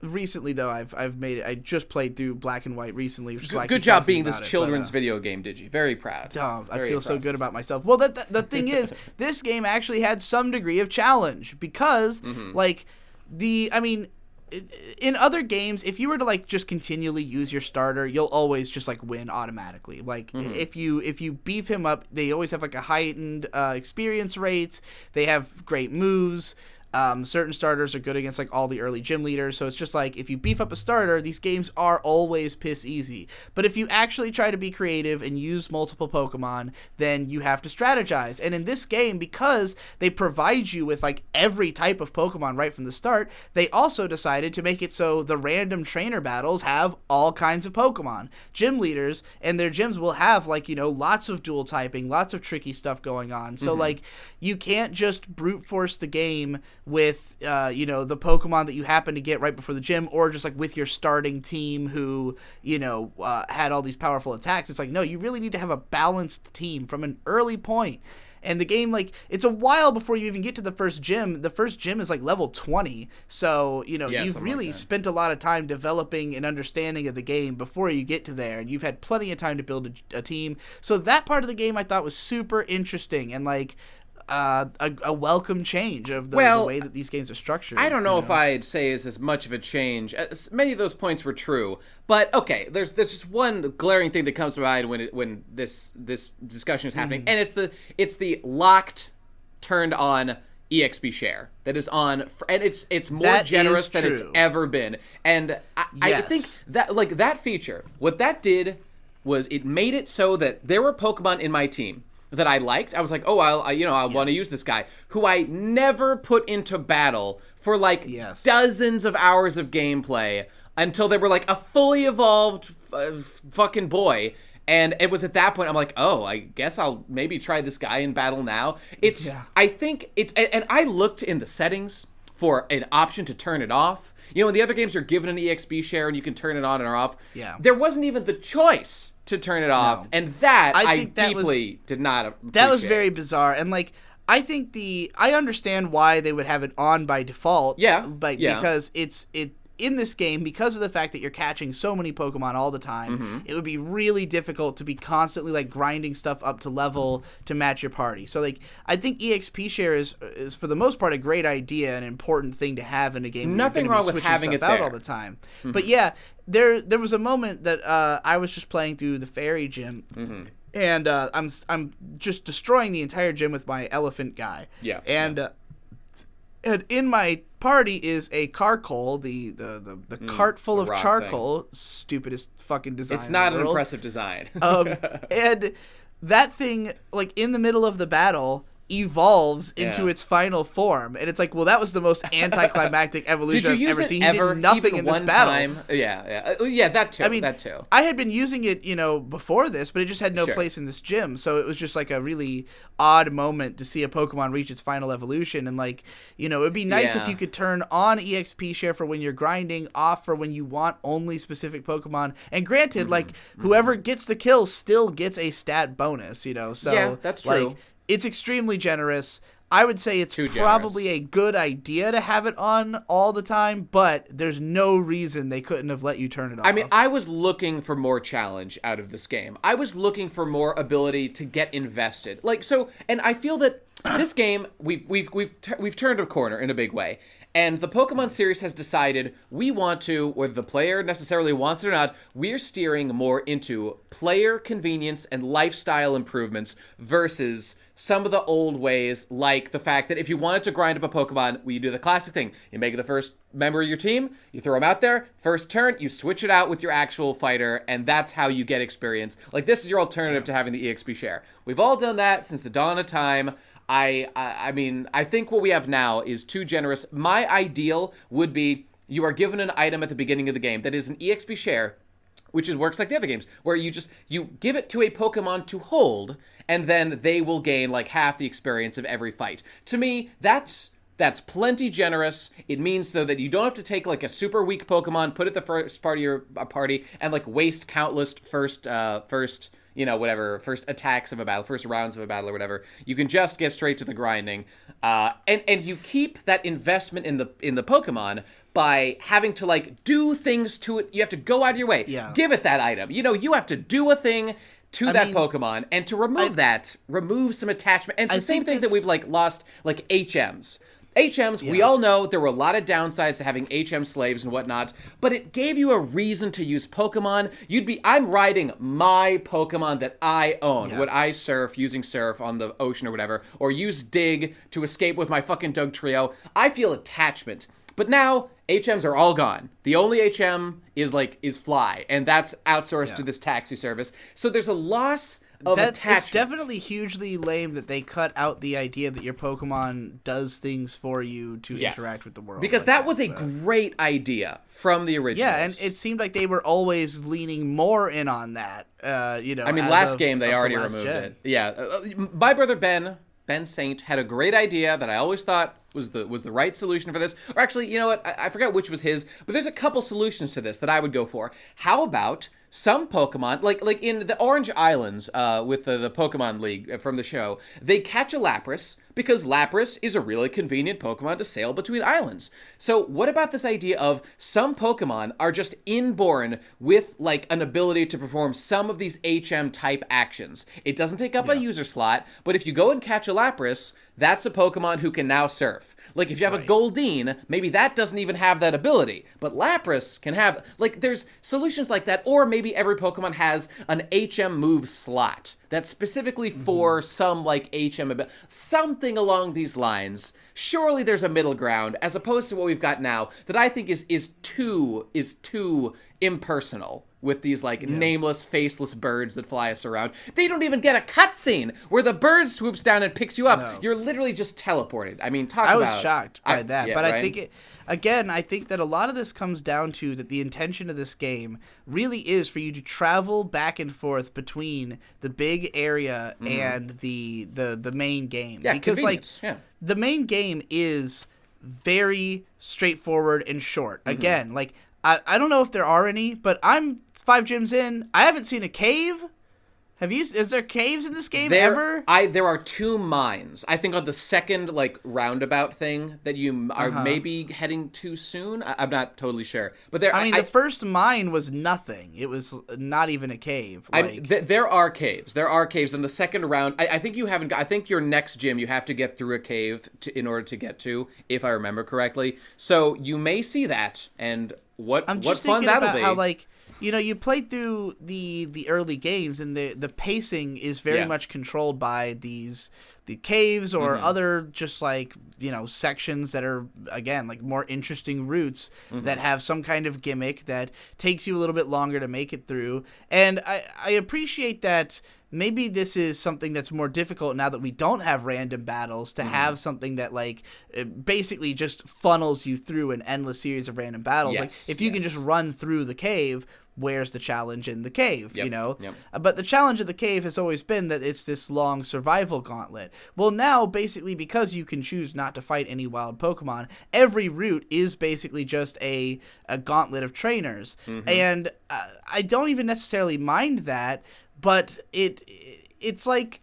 Speaker 2: recently though I've made it. I just played through Black and White recently, which is why I
Speaker 1: good
Speaker 2: keep
Speaker 1: job
Speaker 2: talking
Speaker 1: being
Speaker 2: about
Speaker 1: this
Speaker 2: it,
Speaker 1: children's video game, Digi. Very proud.
Speaker 2: I
Speaker 1: Very
Speaker 2: feel so
Speaker 1: impressed.
Speaker 2: good about myself. Well, the thing is, this game actually had some degree of challenge because like in other games, if you were to, like, just continually use your starter, you'll always just, like, win automatically. Like, if you beef him up, they always have, like, a heightened experience rate. They have great moves. Certain starters are good against, like, all the early gym leaders, so it's just like, if you beef up a starter, these games are always piss easy. But if you actually try to be creative and use multiple Pokemon, then you have to strategize. And in this game, because they provide you with, like, every type of Pokemon right from the start, they also decided to make it so the random trainer battles have all kinds of Pokemon. Gym leaders and their gyms will have, like, you know, lots of dual typing, lots of tricky stuff going on. So, like, you can't just brute force the game with you know, the Pokemon that you happen to get right before the gym, or just, like, with your starting team who, you know, had all these powerful attacks. It's like, no, you really need to have a balanced team from an early point. And the game, like, it's a while before you even get to the first gym. The first gym is, like, level 20. So, you know, you've really spent a lot of time developing an understanding of the game before you get to there. And you've had plenty of time to build a team. So that part of the game I thought was super interesting and, like, a welcome change of the way that these games are structured.
Speaker 1: I don't know if I'd say is as much of a change. Many of those points were true, but okay, there's just one glaring thing that comes to mind when this discussion is happening, and it's the locked, turned on EXP Share that is on, and it's more generous than it's ever been. And I think that, like, that feature, what that did was it made it so that there were Pokemon in my team that I liked. I was like, oh, I want to use this guy, who I never put into battle for like dozens of hours of gameplay until they were like a fully evolved fucking boy. And it was at that point I'm like, oh, I guess I'll maybe try this guy in battle now. I think it, and I looked in the settings for an option to turn it off. You know, in the other games, you're given an EXP share and you can turn it on or off.
Speaker 2: Yeah.
Speaker 1: There wasn't even the choice to turn it off, and that I deeply did not appreciate.
Speaker 2: That was very bizarre, and like I think I understand why they would have it on by default.
Speaker 1: Yeah,
Speaker 2: because it in this game, because of the fact that you're catching so many Pokemon all the time,
Speaker 1: mm-hmm.
Speaker 2: it would be really difficult to be constantly like grinding stuff up to level to match your party. So like I think EXP share is for the most part a great idea, an important thing to have in a game.
Speaker 1: Nothing wrong with having it
Speaker 2: out
Speaker 1: there
Speaker 2: all the time.
Speaker 1: Mm-hmm.
Speaker 2: But yeah, there was a moment that I was just playing through the fairy gym.
Speaker 1: Mm-hmm.
Speaker 2: And I'm just destroying the entire gym with my elephant guy.
Speaker 1: Yeah.
Speaker 2: And in my party is a Carcoal, the cart full of charcoal. Stupidest fucking design.
Speaker 1: It's not
Speaker 2: in the
Speaker 1: an
Speaker 2: world.
Speaker 1: impressive design.
Speaker 2: And that thing, like in the middle of the battle, evolves into its final form, and it's like, well, that was the most anticlimactic evolution I've ever seen. He did nothing in this battle.
Speaker 1: Time? Yeah, that too.
Speaker 2: I mean,
Speaker 1: that too.
Speaker 2: I had been using it, before this, but it just had no place in this gym, so it was just like a really odd moment to see a Pokemon reach its final evolution, and like, it'd be nice if you could turn on EXP share for when you're grinding, off for when you want only specific Pokemon, and granted, whoever gets the kill still gets a stat bonus, so
Speaker 1: yeah, that's true.
Speaker 2: Like, it's extremely generous. I would say it's probably a good idea to have it on all the time, but there's no reason they couldn't have let you turn it off.
Speaker 1: I mean, I was looking for more challenge out of this game. I was looking for more ability to get invested. And I feel that this game, we've turned a corner in a big way. And the Pokemon series has decided we want to, whether the player necessarily wants it or not, we're steering more into player convenience and lifestyle improvements versus some of the old ways, like the fact that if you wanted to grind up a Pokemon, you do the classic thing. You make it the first member of your team, you throw them out there, first turn, you switch it out with your actual fighter, and that's how you get experience. Like, this is your alternative to having the EXP share. We've all done that since the dawn of time. I mean, I think what we have now is too generous. My ideal would be you are given an item at the beginning of the game that is an EXP share, which works like the other games, where you give it to a Pokemon to hold, and then they will gain like half the experience of every fight. To me, that's plenty generous. It means, though, that you don't have to take like a super weak Pokemon, put it the first part of your party, and like waste countless first attacks of a battle, first rounds of a battle or whatever. You can just get straight to the grinding. And you keep that investment in the Pokemon by having to like do things to it. You have to go out of your way.
Speaker 2: Yeah.
Speaker 1: Give it that item. You have to do a thing to that Pokemon, and to remove some attachment. And it's the same thing that we've like lost like HMs. We all know there were a lot of downsides to having HM slaves and whatnot, but it gave you a reason to use Pokemon. I'm riding my Pokemon that I own. Would I surf, using surf on the ocean or whatever, or use dig to escape with my fucking Doug Trio. I feel attachment. But now, HMs are all gone. The only HM is Fly, and that's outsourced to this taxi service. So there's a loss of attachment. It's
Speaker 2: definitely hugely lame that they cut out the idea that your Pokemon does things for you to interact with the world.
Speaker 1: Because that was a great idea from the original.
Speaker 2: Yeah, and it seemed like they were always leaning more in on that.
Speaker 1: I mean, last game they already removed it. Yeah, my brother Ben Saint had a great idea that I always thought was the right solution for this. Or actually, you know what? I forget which was his, but there's a couple solutions to this that I would go for. How about some Pokemon, like in the Orange Islands with the Pokemon League from the show, they catch a Lapras because Lapras is a really convenient Pokemon to sail between islands. So what about this idea of some Pokemon are just inborn with like an ability to perform some of these HM type actions? It doesn't take up a user slot, but if you go and catch a Lapras, that's a Pokemon who can now surf. Like, if you have a Goldeen, maybe that doesn't even have that ability. But Lapras can have, like, there's solutions like that. Or maybe every Pokemon has an HM move slot that's specifically for some, like, HM ability. Something along these lines. Surely there's a middle ground, as opposed to what we've got now, that I think is too impersonal with these like nameless, faceless birds that fly us around. They don't even get a cutscene where the bird swoops down and picks you up. No. You're literally just teleported. I mean, I
Speaker 2: was shocked by that, but
Speaker 1: right?
Speaker 2: I think I think that a lot of this comes down to that the intention of this game really is for you to travel back and forth between the big area and the main game.
Speaker 1: Yeah,
Speaker 2: because the main game is very straightforward and short. Again, like I don't know if there are any, but I'm 5 gyms in. I haven't seen a cave. Is there caves in this game ever?
Speaker 1: There are 2 mines. I think on the second like roundabout thing that you are maybe heading to soon. I'm not totally sure, but there.
Speaker 2: I mean, the first mine was nothing. It was not even a cave.
Speaker 1: There are caves. There are caves in the second round. I think you haven't. I think your next gym you have to get through a cave in order to get to, if I remember correctly. So you may see that, and what fun that'll be. I'm just thinking about
Speaker 2: how like. You know, you played through the early games, and the pacing is very much controlled by the caves or other just like, you know, sections that are, again, like more interesting routes that have some kind of gimmick that takes you a little bit longer to make it through. And I appreciate that maybe this is something that's more difficult now that we don't have random battles to have something that like basically just funnels you through an endless series of random battles. Like if you can just run through the cave, where's the challenge in the cave, you know? But the challenge of the cave has always been that it's this long survival gauntlet. Well, now, basically, because you can choose not to fight any wild Pokemon, every route is basically just a gauntlet of trainers. And I don't even necessarily mind that, but it's like,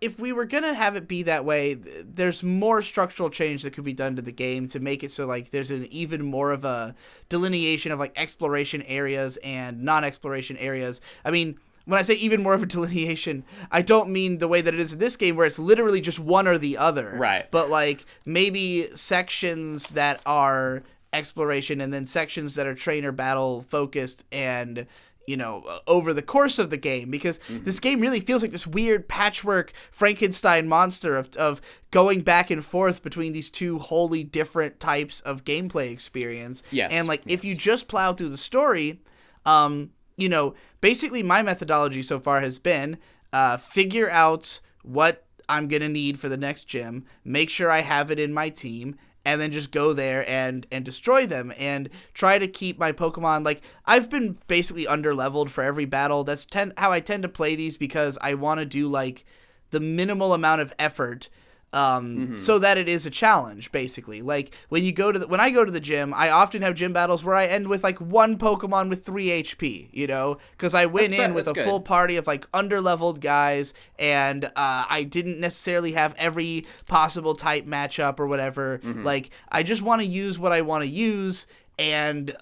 Speaker 2: if we were going to have it be that way, there's more structural change that could be done to the game to make it so like there's an even more of a delineation of like exploration areas and non-exploration areas. I mean, when I say even more of a delineation, I don't mean the way that it is in this game where it's literally just one or the other.
Speaker 1: Right.
Speaker 2: But like maybe sections that are exploration and then sections that are trainer battle focused and, you know, over the course of the game, because this game really feels like this weird patchwork Frankenstein monster of going back and forth between these 2 wholly different types of gameplay experience. And like if you just plow through the story, you know, basically my methodology so far has been figure out what I'm going to need for the next gym, make sure I have it in my team, and then just go there and destroy them and try to keep my Pokemon. Like, I've been basically under-leveled for every battle. That's how I tend to play these, because I want to do, like, the minimal amount of effort so that it is a challenge, basically. Like, when I go to the gym, I often have gym battles where I end with, like, 1 Pokemon with 3 HP, you know? Because I went in with a full party of, like, under-leveled guys, and I didn't necessarily have every possible type matchup or whatever. Like, I just want to use what I want to use, and,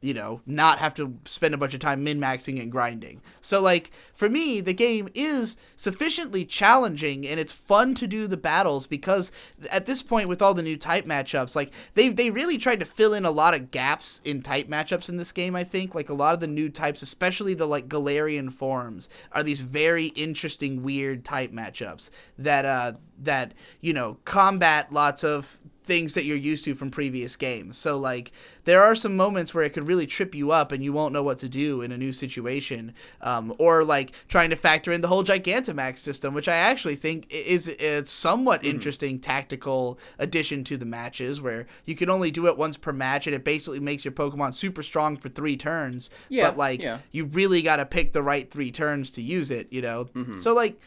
Speaker 2: you know, not have to spend a bunch of time min-maxing and grinding. So, like, for me, the game is sufficiently challenging, and it's fun to do the battles, because at this point, with all the new type matchups, like, they really tried to fill in a lot of gaps in type matchups in this game, I think. Like, a lot of the new types, especially the, like, Galarian forms, are these very interesting, weird type matchups that, you know, combat lots of things that you're used to from previous games. So, like, there are some moments where it could really trip you up and you won't know what to do in a new situation. Or, like, trying to factor in the whole Gigantamax system, which I actually think is a somewhat interesting tactical addition to the matches, where you can only do it once per match, and it basically makes your Pokemon super strong for 3 turns. But, like, you really got to pick the right 3 turns to use it, you know? So, like,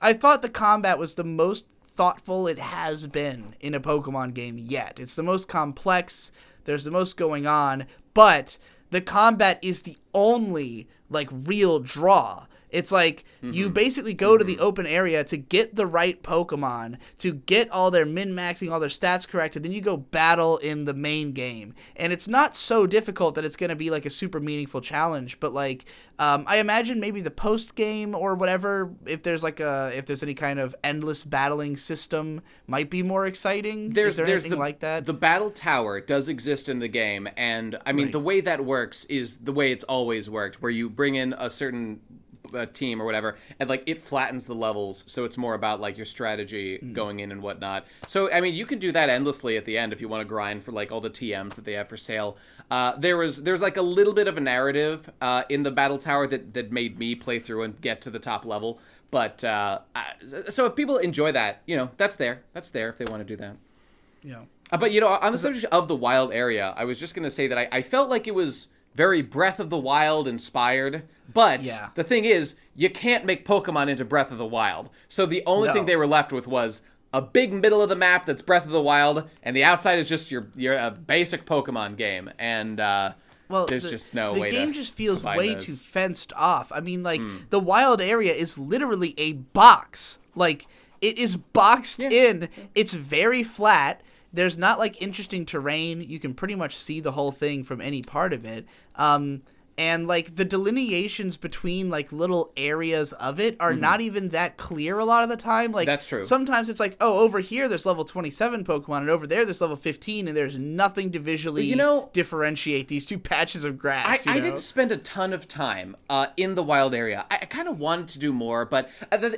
Speaker 2: I thought the combat was the most thoughtful it has been in a Pokemon game yet. It's the most complex, there's the most going on, but the combat is the only, like, real draw. It's like you basically go to the open area to get the right Pokemon, to get all their min-maxing, all their stats correct, and then you go battle in the main game. And it's not so difficult that it's going to be like a super meaningful challenge, but like I imagine maybe the post-game or whatever, if there's any kind of endless battling system, might be more exciting. Is there anything like that?
Speaker 1: The battle tower does exist in the game, and I mean the way that works is the way it's always worked, where you bring in a certain team or whatever, and like it flattens the levels, so it's more about like your strategy going in and whatnot. So I mean, you can do that endlessly at the end if you want to grind for like all the TMs that they have for sale. There's like a little bit of a narrative in the battle tower that made me play through and get to the top level. But so if people enjoy that, that's there if they want to do that.
Speaker 2: Yeah.
Speaker 1: But on the subject of the wild area, I was just gonna say that I felt like it was very Breath of the Wild inspired. But the thing is, you can't make Pokemon into Breath of the Wild. So the only thing they were left with was a big middle of the map that's Breath of the Wild, and the outside is just your basic Pokemon game. And there's just no way to.
Speaker 2: The game just feels way too fenced off. I mean, like the wild area is literally a box. Like it is boxed in. It's very flat. There's not like interesting terrain. You can pretty much see the whole thing from any part of it. And like the delineations between like little areas of it are not even that clear a lot of the time. Like
Speaker 1: that's true.
Speaker 2: Sometimes it's like, oh, over here there's level 27 Pokemon, and over there there's level 15, and there's nothing to visually differentiate these two patches of grass.
Speaker 1: I didn't spend a ton of time in the wild area. I kind of wanted to do more, but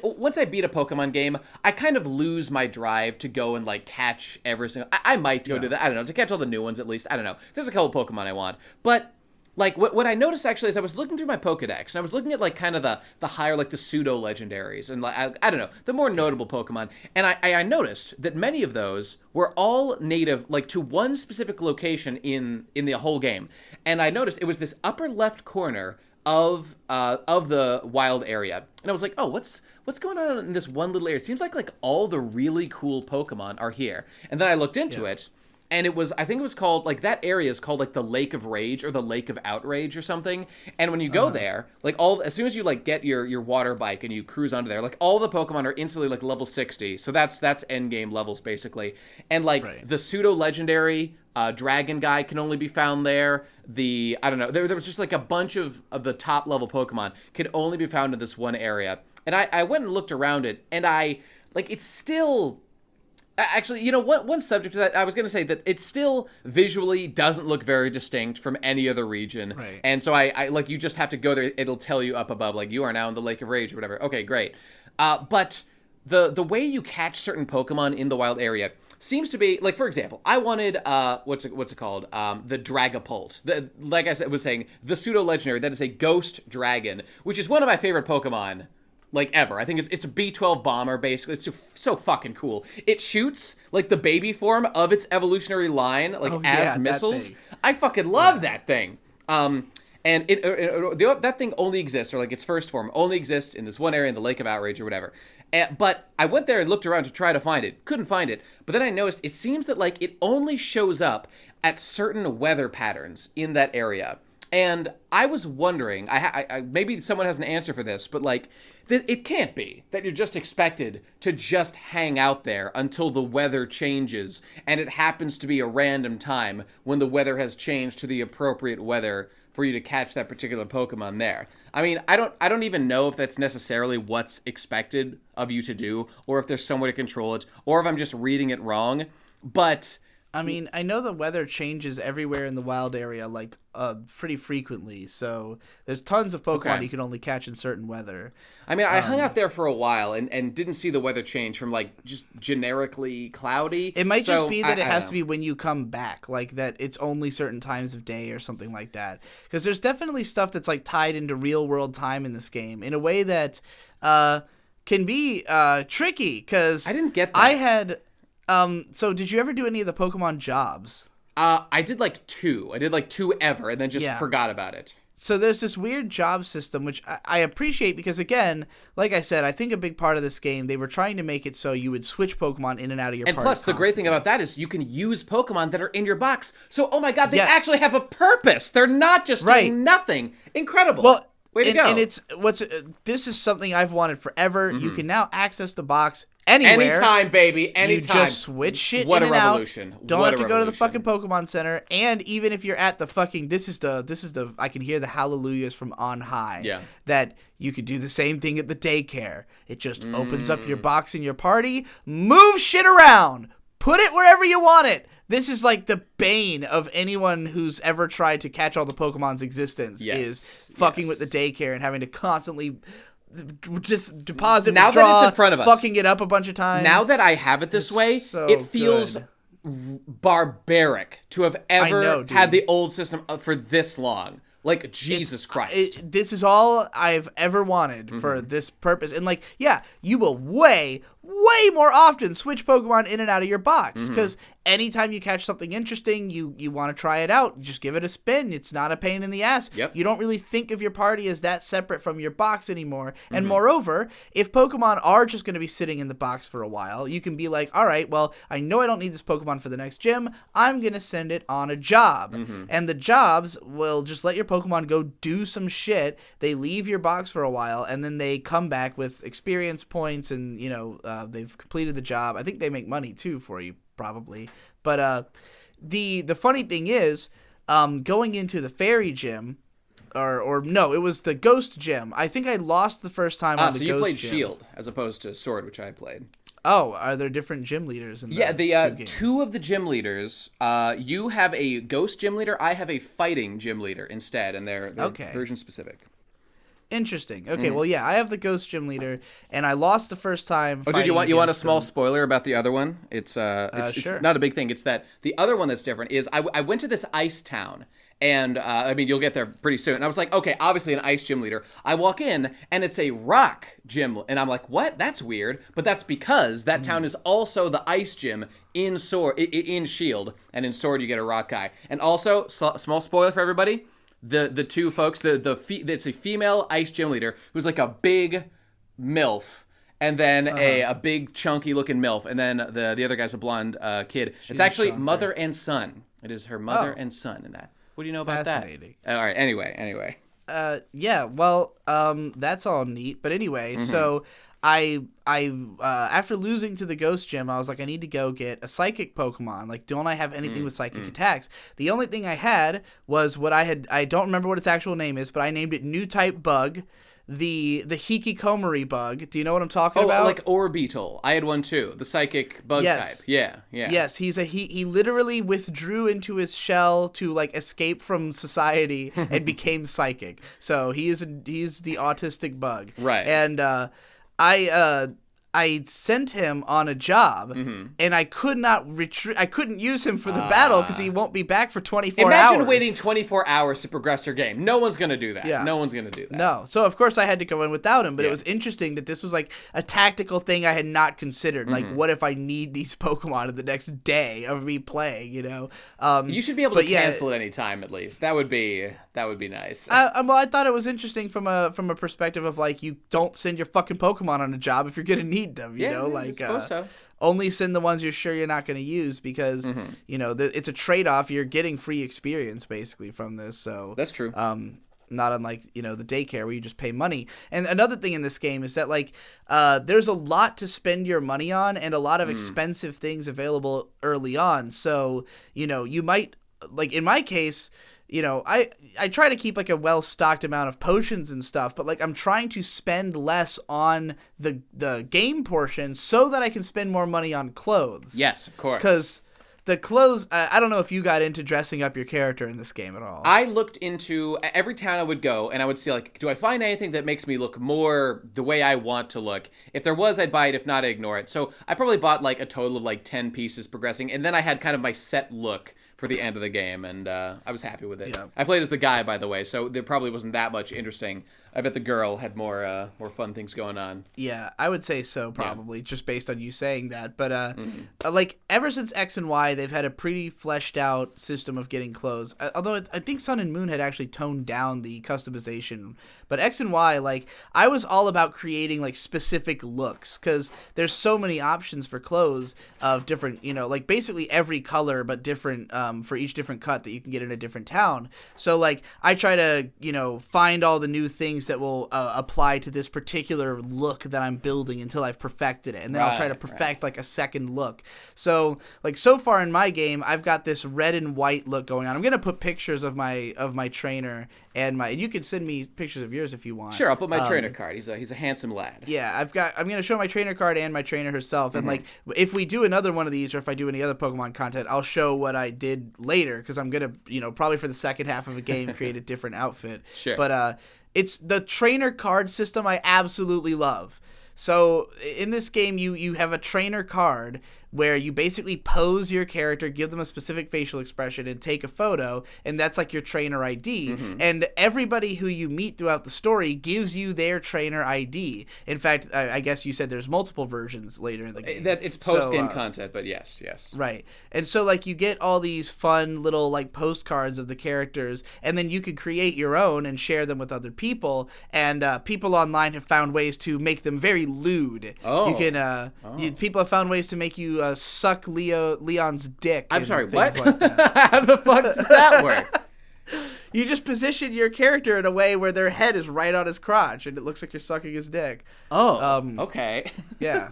Speaker 1: once I beat a Pokemon game, I kind of lose my drive to go and like catch every single. I might go do that. I don't know, to catch all the new ones at least. I don't know. There's a couple Pokemon I want, but. Like, what I noticed, actually, is I was looking through my Pokedex, and I was looking at, like, kind of the higher, like, the pseudo-legendaries, and, like, I don't know, the more notable Pokemon, and I noticed that many of those were all native, like, to one specific location in the whole game, and I noticed it was this upper left corner of the wild area, and I was like, oh, what's going on in this one little area? It seems like all the really cool Pokemon are here, and then I looked into it, and I think it was called, like, that area is called, like, the Lake of Rage or the Lake of Outrage or something. And when you go there, like, as soon as you, like, get your water bike and you cruise onto there, like, all the Pokemon are instantly, like, level 60. So that's endgame levels, basically. And, like, the pseudo-legendary dragon guy can only be found there. I don't know, there was just, like, a bunch of the top-level Pokemon could only be found in this one area. And I went and looked around it, and it's still... Actually, one subject to that, I was going to say that it still visually doesn't look very distinct from any other region.
Speaker 2: Right.
Speaker 1: And so I like, you just have to go there. It'll tell you up above, like, you are now in the Lake of Rage or whatever. Okay, great. But the way you catch certain Pokemon in the wild area seems to be, like, for example, I wanted, what's it called? The Dragapult. Like I was saying, the pseudo-legendary, that is a ghost dragon, which is one of my favorite Pokemon like ever. I think it's a B12 bomber, basically. It's so fucking cool. It shoots like the baby form of its evolutionary line, like as missiles. I fucking love that thing. And that thing only exists, or like its first form only exists in this one area in the Lake of Outrage or whatever. But I went there and looked around to try to find it. Couldn't find it. But then I noticed it seems that like it only shows up at certain weather patterns in that area. And I was wondering, I maybe someone has an answer for this, but like, it can't be that you're just expected to just hang out there until the weather changes, and it happens to be a random time when the weather has changed to the appropriate weather for you to catch that particular Pokemon there. I mean, I don't even know if that's necessarily what's expected of you to do, or if there's some way to control it, or if I'm just reading it wrong, but...
Speaker 2: I mean, I know the weather changes everywhere in the wild area, like, pretty frequently, so there's tons of Pokemon you can only catch in certain weather.
Speaker 1: I mean, I hung out there for a while and didn't see the weather change from, like, just generically cloudy.
Speaker 2: It might just be that it has to be when you come back, like, that it's only certain times of day or something like that. Because there's definitely stuff that's, like, tied into real-world time in this game in a way that can be tricky, because
Speaker 1: I didn't get that.
Speaker 2: I had... so did you ever do any of the Pokemon jobs?
Speaker 1: I did like 2. I did like 2 ever, and then just forgot about it.
Speaker 2: So there's this weird job system, which I appreciate because, again, like I said, I think a big part of this game, they were trying to make it so you would switch Pokemon in and out of your party.
Speaker 1: And plus, the great thing about that is you can use Pokemon that are in your box. So, oh my god, they actually have a purpose. They're not just doing nothing. Incredible.
Speaker 2: Well,
Speaker 1: way to go.
Speaker 2: And this is something I've wanted forever. Mm-hmm. You can now access the box anywhere.
Speaker 1: Anytime, baby. Anytime.
Speaker 2: You just switch shit
Speaker 1: what
Speaker 2: in and
Speaker 1: revolution.
Speaker 2: Out. Don't have to go to the fucking Pokemon Center. And even if you're at the fucking, this is the I can hear the hallelujahs from on high.
Speaker 1: Yeah.
Speaker 2: That you could do the same thing at the daycare. It just opens up your box in your party, move shit around, put it wherever you want it. This is like the bane of anyone who's ever tried to catch all the Pokemon's existence is fucking with the daycare and having to constantly just deposit,
Speaker 1: now
Speaker 2: withdraw,
Speaker 1: that it's in front of us,
Speaker 2: fucking it up a bunch of times.
Speaker 1: Now that I have it this way, it feels barbaric to have ever had the old system for this long. Like, Jesus Christ.
Speaker 2: This is all I've ever wanted for this purpose. And, like, yeah, you will way more often switch Pokemon in and out of your box. Because anytime you catch something interesting, you want to try it out, you just give it a spin. It's not a pain in the ass.
Speaker 1: Yep.
Speaker 2: You don't really think of your party as that separate from your box anymore. And moreover, if Pokemon are just going to be sitting in the box for a while, you can be like, all right, well, I know I don't need this Pokemon for the next gym. I'm going to send it on a job. And the jobs will just let your Pokemon go do some shit. They leave your box for a while, and then they come back with experience points and, they've completed the job. I think they make money, too, for you, probably. But the funny thing is, going into the fairy gym, or no, it was the ghost gym. I think I lost the first time on the ghost gym.
Speaker 1: So you played Shield as opposed to Sword, which I played.
Speaker 2: Oh, are there different gym leaders in
Speaker 1: the two of the gym leaders, you have a ghost gym leader, I have a fighting gym leader instead, and they're version specific.
Speaker 2: Interesting. Okay, well, yeah, I have the ghost gym leader, and I lost the first time.
Speaker 1: Oh, dude, you want a small spoiler about the other one? It's
Speaker 2: sure.
Speaker 1: not a big thing. It's that the other one that's different is I went to this ice town, and you'll get there pretty soon. And I was like, okay, obviously an ice gym leader. I walk in, and it's a rock gym, and I'm like, what? That's weird. But that's because that town is also the ice gym in Shield, and in Sword you get a rock guy. And also, small spoiler for everybody. The two folks, it's a female ice gym leader who's like a big MILF, and then a big chunky looking MILF, and then the other guy's a blonde kid. It's actually mother and son. It is her mother and son in that. What do you know about that? All right. Anyway.
Speaker 2: Yeah. Well, that's all neat. But anyway, so I after losing to the ghost gym, I was like, I need to go get a psychic Pokemon. Like, don't I have anything with psychic attacks? The only thing I had was I don't remember what its actual name is, but I named it New Type Bug, the Hikikomori bug. Do you know what I'm talking about?
Speaker 1: Like Orbeetle. I had one too. The psychic bug type. Yeah.
Speaker 2: Yes, he literally withdrew into his shell to like escape from society and became psychic. So he's the autistic bug.
Speaker 1: Right.
Speaker 2: And I sent him on a job, and I could not I couldn't use him for the battle because he won't be back for 24 hours.
Speaker 1: Imagine waiting 24 hours to progress your game. No one's going to do that.
Speaker 2: Yeah.
Speaker 1: No one's going to do that.
Speaker 2: No. So, of course, I had to go in without him, but it was interesting that this was like a tactical thing I had not considered. Like, what if I need these Pokemon in the next day of me playing,
Speaker 1: You should be able to cancel at any time, at least. That would be nice.
Speaker 2: Well, I thought it was interesting from a perspective of, like, you don't send your fucking Pokemon on a job if you're going to need them, you know? Like,
Speaker 1: I suppose so.
Speaker 2: Only send the ones you're sure you're not going to use because, it's a trade-off. You're getting free experience, basically, from this. So
Speaker 1: that's true.
Speaker 2: Not unlike, the daycare where you just pay money. And another thing in this game is that, like, there's a lot to spend your money on and a lot of expensive things available early on. So, you might, like, in my case, I try to keep like a well-stocked amount of potions and stuff, but like I'm trying to spend less on the game portion so that I can spend more money on clothes.
Speaker 1: Yes, of course.
Speaker 2: Because the clothes, I don't know if you got into dressing up your character in this game at all.
Speaker 1: I looked into every town I would go, and I would see, like, do I find anything that makes me look more the way I want to look? If there was, I'd buy it. If not, I'd ignore it. So I probably bought, like, a total of, like, 10 pieces progressing, and then I had kind of my set look for the end of the game, and I was happy with it. Yeah. I played as the guy, by the way, so there probably wasn't that much interesting. I bet the girl had more fun things going on.
Speaker 2: Yeah, I would say so, probably, just based on you saying that. But, like, ever since X and Y, they've had a pretty fleshed out system of getting clothes. Although I think Sun and Moon had actually toned down the customization. But X and Y, like, I was all about creating, like, specific looks, because there's so many options for clothes of different, like, basically every color, but different, for each different cut that you can get in a different town. So, like, I try to, find all the new things that will apply to this particular look that I'm building until I've perfected it. And then I'll try to perfect, like, a second look. So, like, so far in my game, I've got this red and white look going on. I'm going to put pictures of my trainer and you can send me pictures of yours if you want.
Speaker 1: Sure, I'll put my trainer card. He's a handsome lad.
Speaker 2: Yeah, I'm gonna show my trainer card and my trainer herself. And like, if we do another one of these, or if I do any other Pokemon content, I'll show what I did later because I'm gonna, probably for the second half of a game create a different outfit.
Speaker 1: Sure.
Speaker 2: But it's the trainer card system I absolutely love. So in this game, you have a trainer card where you basically pose your character, give them a specific facial expression, and take a photo, and that's like your trainer ID. And everybody who you meet throughout the story gives you their trainer ID. In fact, I guess you said there's multiple versions later in the game.
Speaker 1: That it's post-game content, but yes.
Speaker 2: Right. And so, like, you get all these fun little, like, postcards of the characters, and then you can create your own and share them with other people, and people online have found ways to make them very lewd. You can, people have found ways to make you suck Leon's dick.
Speaker 1: I'm sorry, what?
Speaker 2: Like that.
Speaker 1: How the fuck does that work?
Speaker 2: You just position your character in a way where their head is right on his crotch, and it looks like you're sucking his dick.
Speaker 1: Okay.
Speaker 2: Yeah,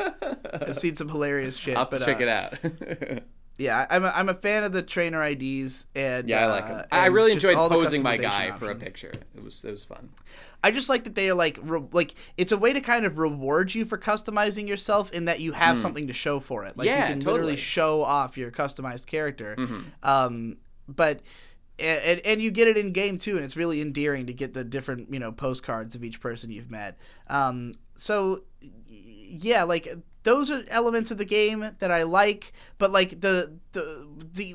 Speaker 2: I've seen some hilarious shit.
Speaker 1: I'll have to check it out.
Speaker 2: Yeah, I'm a fan of the trainer IDs, and
Speaker 1: I like them. I really enjoyed posing my guy for a picture. It was fun. I
Speaker 2: just like that they are like it's a way to kind of reward you for customizing yourself in that you have something to show for it. Like you can literally show off your customized character. But and you get it in game too, and it's really endearing to get the different postcards of each person you've met. So yeah, like those are elements of the game that I like, but like the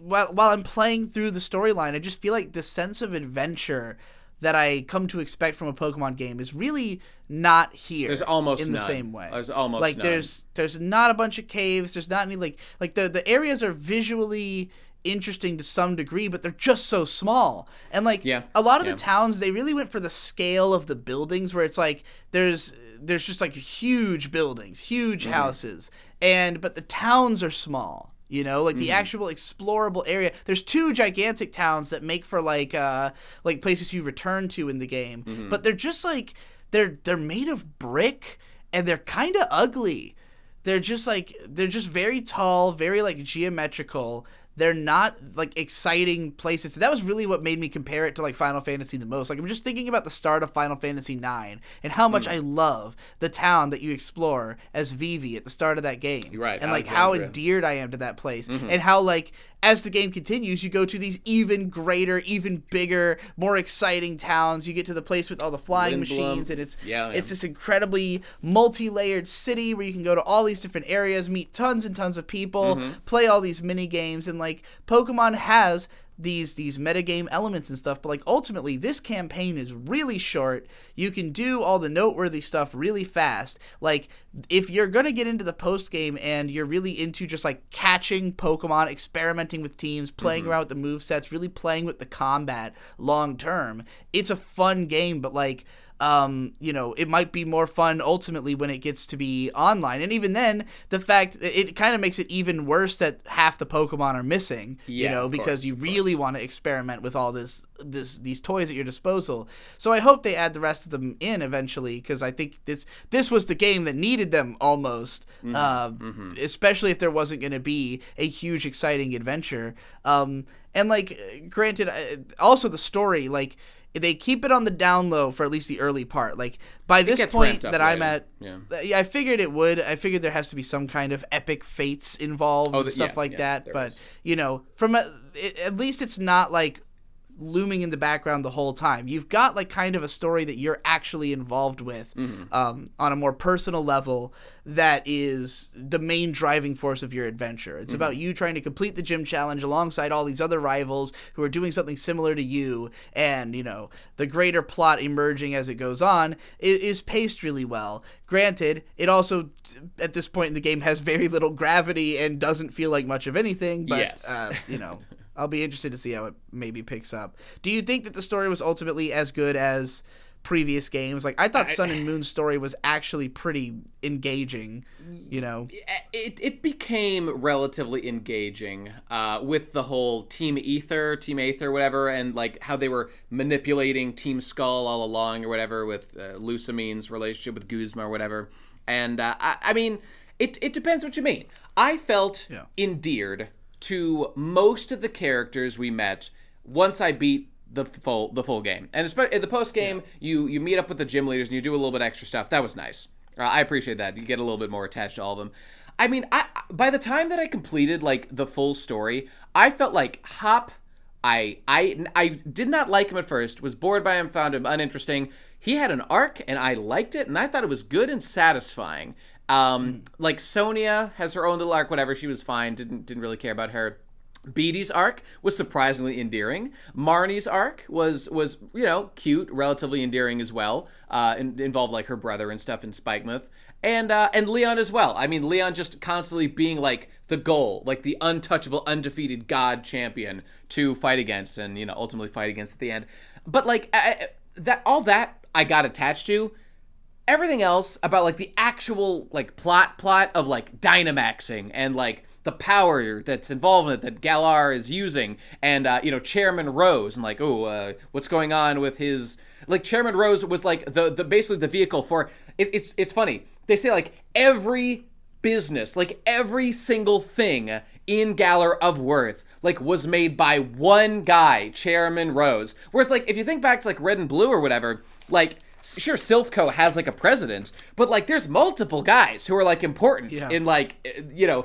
Speaker 2: while I'm playing through the storyline, I just feel like the sense of adventure that I come to expect from a Pokemon game is really not here.
Speaker 1: There's almost
Speaker 2: in
Speaker 1: none.
Speaker 2: the same way.
Speaker 1: There's almost
Speaker 2: like
Speaker 1: none.
Speaker 2: There's not a bunch of caves. There's not any like the areas are visually interesting to some degree, but they're just so small. And like a lot of the towns, they really went for the scale of the buildings, where it's like there's just like huge buildings, huge houses, but the towns are small. Like the actual explorable area. There's 2 gigantic towns that make for like places you return to in the game, but they're just like they're made of brick, and they're kind of ugly. They're just very tall, very like geometrical. They're not like exciting places. That was really what made me compare it to like Final Fantasy the most. Like I'm just thinking about the start of Final Fantasy IX and how much I love the town that you explore as Vivi at the start of that game.
Speaker 1: You're right.
Speaker 2: And like how endeared I am to that place, and how like as the game continues, you go to these even greater, even bigger, more exciting towns. You get to the place with all the flying machines, and it's this incredibly multi-layered city where you can go to all these different areas, meet tons and tons of people, play all these mini games, and like Pokemon has these metagame elements and stuff, but like ultimately this campaign is really short. You can do all the noteworthy stuff really fast. Like if you're gonna get into the post game and you're really into just like catching Pokemon, experimenting with teams, playing around with the movesets, really playing with the combat long term, it's a fun game. But like it might be more fun ultimately when it gets to be online. And even then, the fact it kind of makes it even worse that half the Pokemon are missing, because you really want to experiment with all these toys at your disposal. So I hope they add the rest of them in eventually, because I think this was the game that needed them almost, especially if there wasn't going to be a huge, exciting adventure. And like, granted, also the story, like, they keep it on the down low for at least the early part. Like by this point that I'm at, I figured it would. I figured there has to be some kind of epic fates involved and stuff like that. But from at least it's not like looming in the background the whole time. You've got like kind of a story that you're actually involved with on a more personal level that is the main driving force of your adventure. It's about you trying to complete the gym challenge alongside all these other rivals who are doing something similar to you, and the greater plot emerging as it goes on is paced really well. Granted, it also at this point in the game has very little gravity and doesn't feel like much of anything, but I'll be interested to see how it maybe picks up. Do you think that the story was ultimately as good as previous games? Like I thought Sun and Moon's story was actually pretty engaging,
Speaker 1: It became relatively engaging with the whole Team Aether, whatever, and like how they were manipulating Team Skull all along or whatever with Lucamine's relationship with Guzma or whatever. And I mean, it depends what you mean. I felt endeared to most of the characters we met once I beat the full game. And especially in the post game, you meet up with the gym leaders and you do a little bit extra stuff. That was nice. I appreciate that. You get a little bit more attached to all of them. I mean, by the time that I completed like the full story, I felt like Hop, I did not like him at first, was bored by him, found him uninteresting. He had an arc, and I liked it, and I thought it was good and satisfying. Like Sonya has her own little arc, whatever. She was fine. Didn't really care about her. Beatty's arc was surprisingly endearing. Marnie's arc was cute, relatively endearing as well. Involved like her brother and stuff in Spikemuth. And Leon as well. I mean, Leon just constantly being like the goal, like the untouchable, undefeated god champion to fight against, and ultimately fight against at the end. But like all that I got attached to. Everything else about like the actual like plot of like Dynamaxing and like the power that's involved in it that Galar is using, and Chairman Rose, and like what's going on with his, like, Chairman Rose was like the basically the vehicle for it's funny, they say like every business, like every single thing in Galar of worth like was made by one guy, Chairman Rose. Whereas like if you think back to like Red and Blue or whatever, like sure, Silphco has like a president, but like there's multiple guys who are like important in like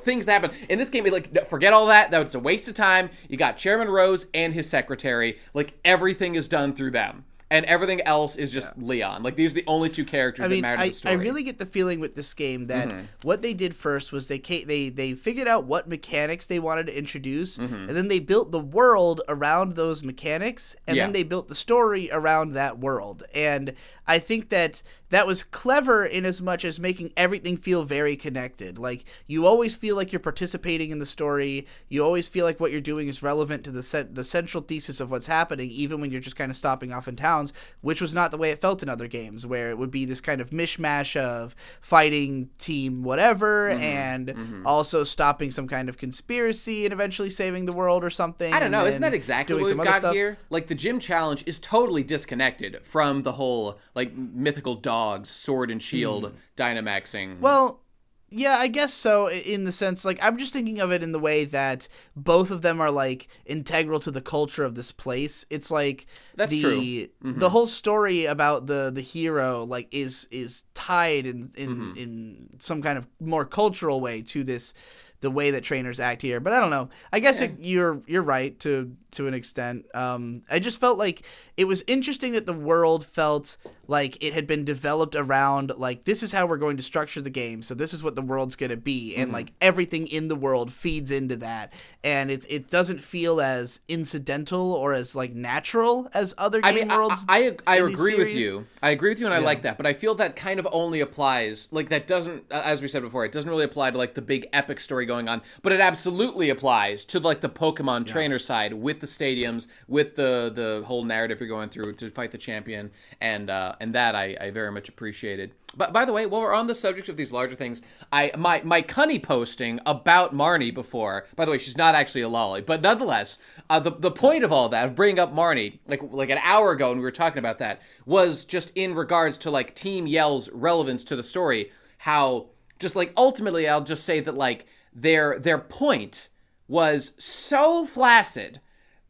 Speaker 1: things that happen in this game. Like, forget all that. That was a waste of time. You got Chairman Rose and his secretary. Like, everything is done through them, and everything else is just Leon. Like, these are the only two characters that matter to the story.
Speaker 2: I really get the feeling with this game that what they did first was they figured out what mechanics they wanted to introduce, and then they built the world around those mechanics, and then they built the story around that world. And I think that was clever in as much as making everything feel very connected. Like, you always feel like you're participating in the story. You always feel like what you're doing is relevant to the central thesis of what's happening, even when you're just kind of stopping off in towns, which was not the way it felt in other games, where it would be this kind of mishmash of fighting team whatever and also stopping some kind of conspiracy and eventually saving the world or something.
Speaker 1: I don't know. Isn't that exactly what we've got here? Like, the gym challenge is totally disconnected from the whole like mythical dogs, sword and shield, Dynamaxing.
Speaker 2: Well, yeah, I guess so, in the sense, like, I'm just thinking of it in the way that both of them are, like, integral to the culture of this place. It's like the whole story about the hero, like, is tied in some kind of more cultural way to the way that trainers act here. But I don't know. I guess you're right to an extent. I just felt like it was interesting that the world felt like it had been developed around, like, this is how we're going to structure the game, so this is what the world's going to be, and like everything in the world feeds into that, and it doesn't feel as incidental or as like natural as other game worlds.
Speaker 1: I agree with you. I agree with you, and I like that, but I feel that kind of only applies, like, that doesn't, as we said before, it doesn't really apply to like the big epic story going on, but it absolutely applies to like the Pokemon trainer side, with the stadiums, with the whole narrative you're going through to fight the champion, and that I very much appreciated. But by the way, while we're on the subject of these larger things, my Cunny posting about Marnie before, by the way, she's not actually a lolly, but nonetheless, the point of all that, of bringing up Marnie, like an hour ago when we were talking about that, was just in regards to like Team Yell's relevance to the story, how just like ultimately I'll just say that like their point was so flaccid,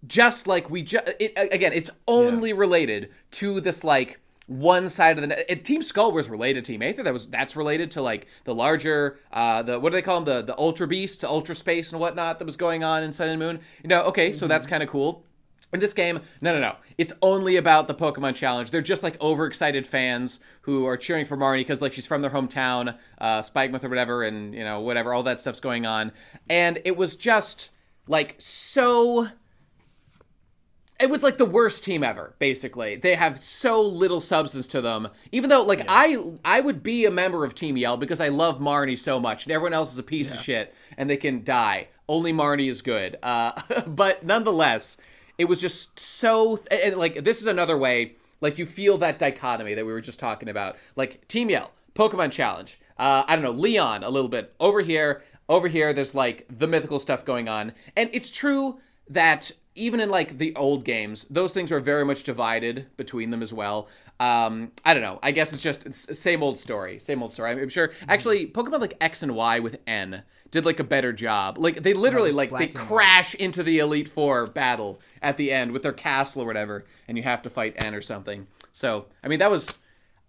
Speaker 1: just like it's only related to this like one side of the Team Skull was related to Team Aether. That's related to like the larger what do they call them, the Ultra Beast, to Ultra Space and whatnot that was going on in Sun and Moon. Okay, so that's kind of cool. In this game, no. It's only about the Pokemon Challenge. They're just like overexcited fans who are cheering for Marnie because like she's from their hometown, Spikemuth or whatever, and whatever, all that stuff's going on. And it was just like so. It was like the worst team ever, basically. They have so little substance to them. Even though, like, I would be a member of Team Yell because I love Marnie so much, and everyone else is a piece of shit, and they can die. Only Marnie is good. But nonetheless, it was just so... And, like, this is another way, like, you feel that dichotomy that we were just talking about. Like, Team Yell, Pokemon Challenge, I don't know, Leon a little bit. Over here, there's, like, the mythical stuff going on. And it's true that... even in, like, the old games, those things were very much divided between them as well. I don't know. I guess it's same old story. I'm sure. Actually, Pokemon, like, X and Y with N did, like, a better job. Like, they literally, like, they crash into the Elite Four battle at the end with their castle or whatever, and you have to fight N or something. So, I mean, that was...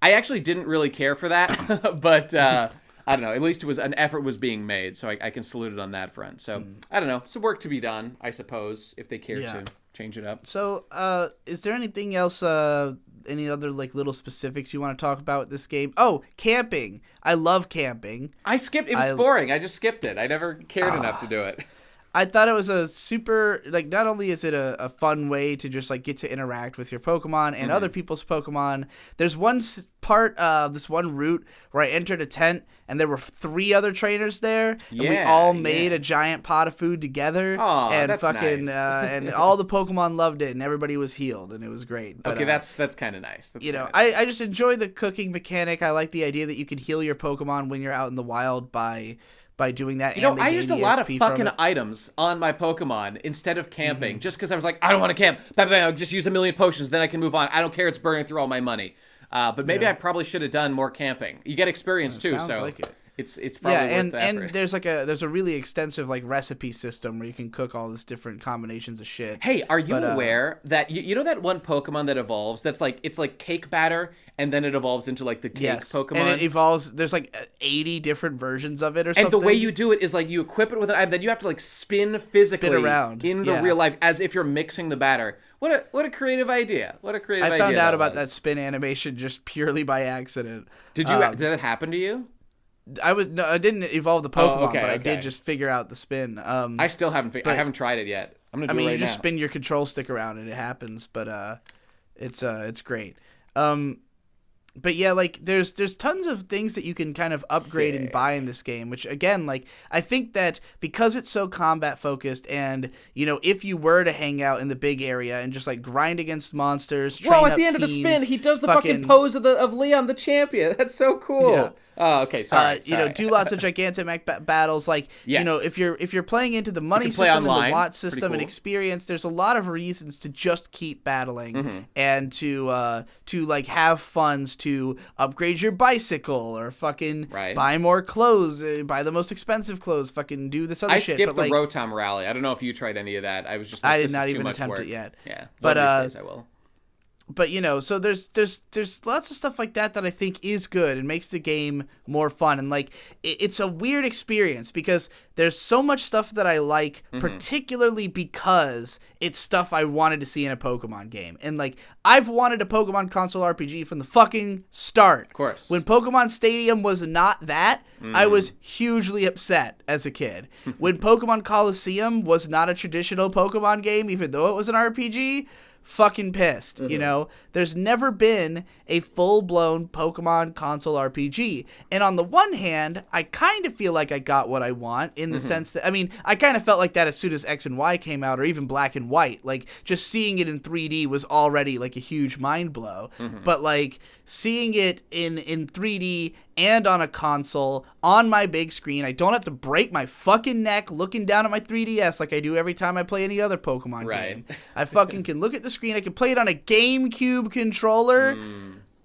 Speaker 1: I actually didn't really care for that, but... I don't know. At least an effort was being made, so I can salute it on that front. So I don't know. Some work to be done, I suppose, if they care to change it up.
Speaker 2: So, is there anything else? Any other like little specifics you want to talk about with this game? Oh, camping. I love camping.
Speaker 1: I skipped. It was boring. I just skipped it. I never cared enough to do it.
Speaker 2: I thought it was a super, like, not only is it a fun way to just, like, get to interact with your Pokemon and other people's Pokemon, there's one part of this one route where I entered a tent and there were 3 other trainers there, and we all made a giant pot of food together, and
Speaker 1: that's
Speaker 2: fucking,
Speaker 1: nice.
Speaker 2: and all the Pokemon loved it, and everybody was healed, and it was great. But,
Speaker 1: okay, that's kind of nice. That's
Speaker 2: I just enjoy the cooking mechanic. I like the idea that you can heal your Pokemon when you're out in the wild by doing that.
Speaker 1: I used a lot of fucking items on my Pokemon instead of camping, just because I was like, I don't want to camp. Bam, bam, I'll just use a million potions, then I can move on. I don't care. It's burning through all my money. But maybe I probably should have done more camping. You get experience too, so
Speaker 2: like it.
Speaker 1: It's probably worth the effort.
Speaker 2: And there's a really extensive like recipe system where you can cook all this different combinations of shit.
Speaker 1: Hey, are you aware that you know that one Pokemon that evolves that's like it's like cake batter and then it evolves into like the cake Pokemon?
Speaker 2: And it evolves. There's like 80 different versions of it or something.
Speaker 1: And the way you do it is like you equip it with an item, then you have to like spin physically
Speaker 2: around
Speaker 1: in the real life as if you're mixing the batter. What a creative idea! What a creative idea!
Speaker 2: I found out about that spin animation just purely by accident.
Speaker 1: Did that happen to you?
Speaker 2: I didn't evolve the Pokemon, but I did just figure out the spin.
Speaker 1: I still haven't. I haven't tried it yet. I'm gonna do it right now.
Speaker 2: You just spin your control stick around and it happens, but it's great. But yeah, like there's tons of things that you can kind of upgrade and buy in this game, which again, like I think that because it's so combat focused, and if you were to hang out in the big area and just like grind against monsters, train
Speaker 1: at the end of the spin, he does the fucking pose of Leon the champion. That's so cool. Yeah. Oh, okay. Sorry.
Speaker 2: Do lots of Gigantamax battles. Like, if you're playing into the money system and the Watt system and experience, there's a lot of reasons to just keep battling and to like have funds to upgrade your bicycle or fucking buy more clothes, buy the most expensive clothes, fucking do this other shit.
Speaker 1: I skipped the Rotom Rally. I don't know if you tried any of that. I was just. Like,
Speaker 2: I did not even attempt it yet.
Speaker 1: Yeah,
Speaker 2: but
Speaker 1: these days I will.
Speaker 2: But so there's lots of stuff like that I think is good and makes the game more fun, and like it's a weird experience because there's so much stuff that I like, particularly because it's stuff I wanted to see in a Pokemon game, and like I've wanted a Pokemon console RPG from the fucking start.
Speaker 1: Of course.
Speaker 2: When Pokemon Stadium was not that, I was hugely upset as a kid. When Pokemon Coliseum was not a traditional Pokemon game, even though it was an RPG. Fucking pissed, There's never been a full-blown Pokemon console RPG. And on the one hand, I kind of feel like I got what I want in the sense that, I kind of felt like that as soon as X and Y came out, or even Black and White. Like, just seeing it in 3D was already, like, a huge mind blow. But, like, seeing it in 3D and on a console, on my big screen, I don't have to break my fucking neck looking down at my 3DS like I do every time I play any other Pokemon game. I fucking can look at the screen. I can play it on a GameCube controller.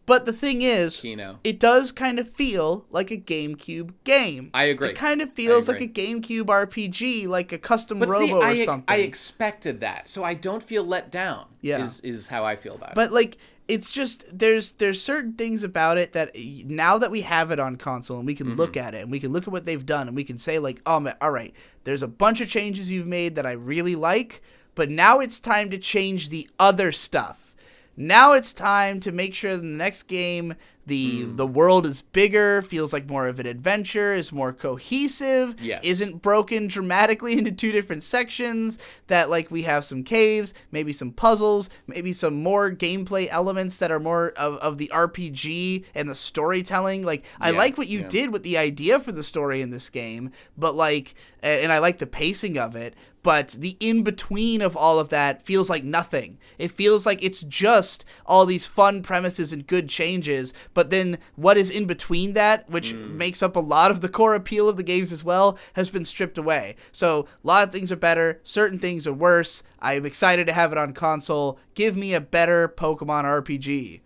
Speaker 2: But the thing is, it does kind of feel like a GameCube game.
Speaker 1: I agree.
Speaker 2: It kind of feels like a GameCube RPG, like a custom Robo or something.
Speaker 1: I expected that, so I don't feel let down.
Speaker 2: Yeah.
Speaker 1: Is how I feel about it.
Speaker 2: But like, it's just there's certain things about it that now that we have it on console and we can look at it and we can look at what they've done and we can say like, oh man, all right, there's a bunch of changes you've made that I really like, but now it's time to change the other stuff. Now it's time to make sure in the next game the world is bigger, feels like more of an adventure, is more cohesive, isn't broken dramatically into 2 different sections, that like we have some caves, maybe some puzzles, maybe some more gameplay elements that are more of the RPG and the storytelling. Like I like what you did with the idea for the story in this game, but like, and I like the pacing of it, but the in-between of all of that feels like nothing. It feels like it's just all these fun premises and good changes, but then what is in between that, which makes up a lot of the core appeal of the games as well, has been stripped away. So a lot of things are better, certain things are worse. I'm excited to have it on console. Give me a better Pokemon RPG.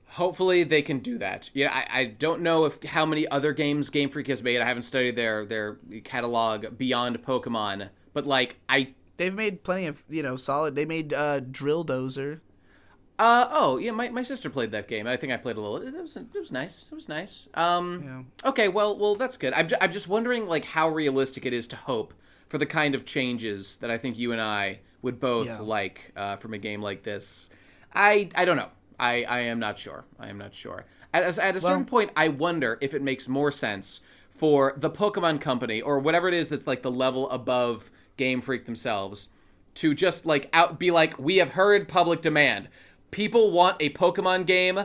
Speaker 1: Hopefully they can do that. Yeah, I don't know how many other games Game Freak has made. I haven't studied their catalog beyond Pokemon. But like they've
Speaker 2: made plenty of solid. They made Drill Dozer.
Speaker 1: Oh yeah, my sister played that game. I think I played a little. It was nice. It was nice. Okay, well that's good. I'm just wondering like how realistic it is to hope for the kind of changes that I think you and I would both like from a game like this. I don't know. I am not sure. I am not sure. At a certain point, I wonder if it makes more sense for the Pokemon Company or whatever it is that's like the level above Game Freak themselves to just like be like, we have heard public demand. People want a Pokemon game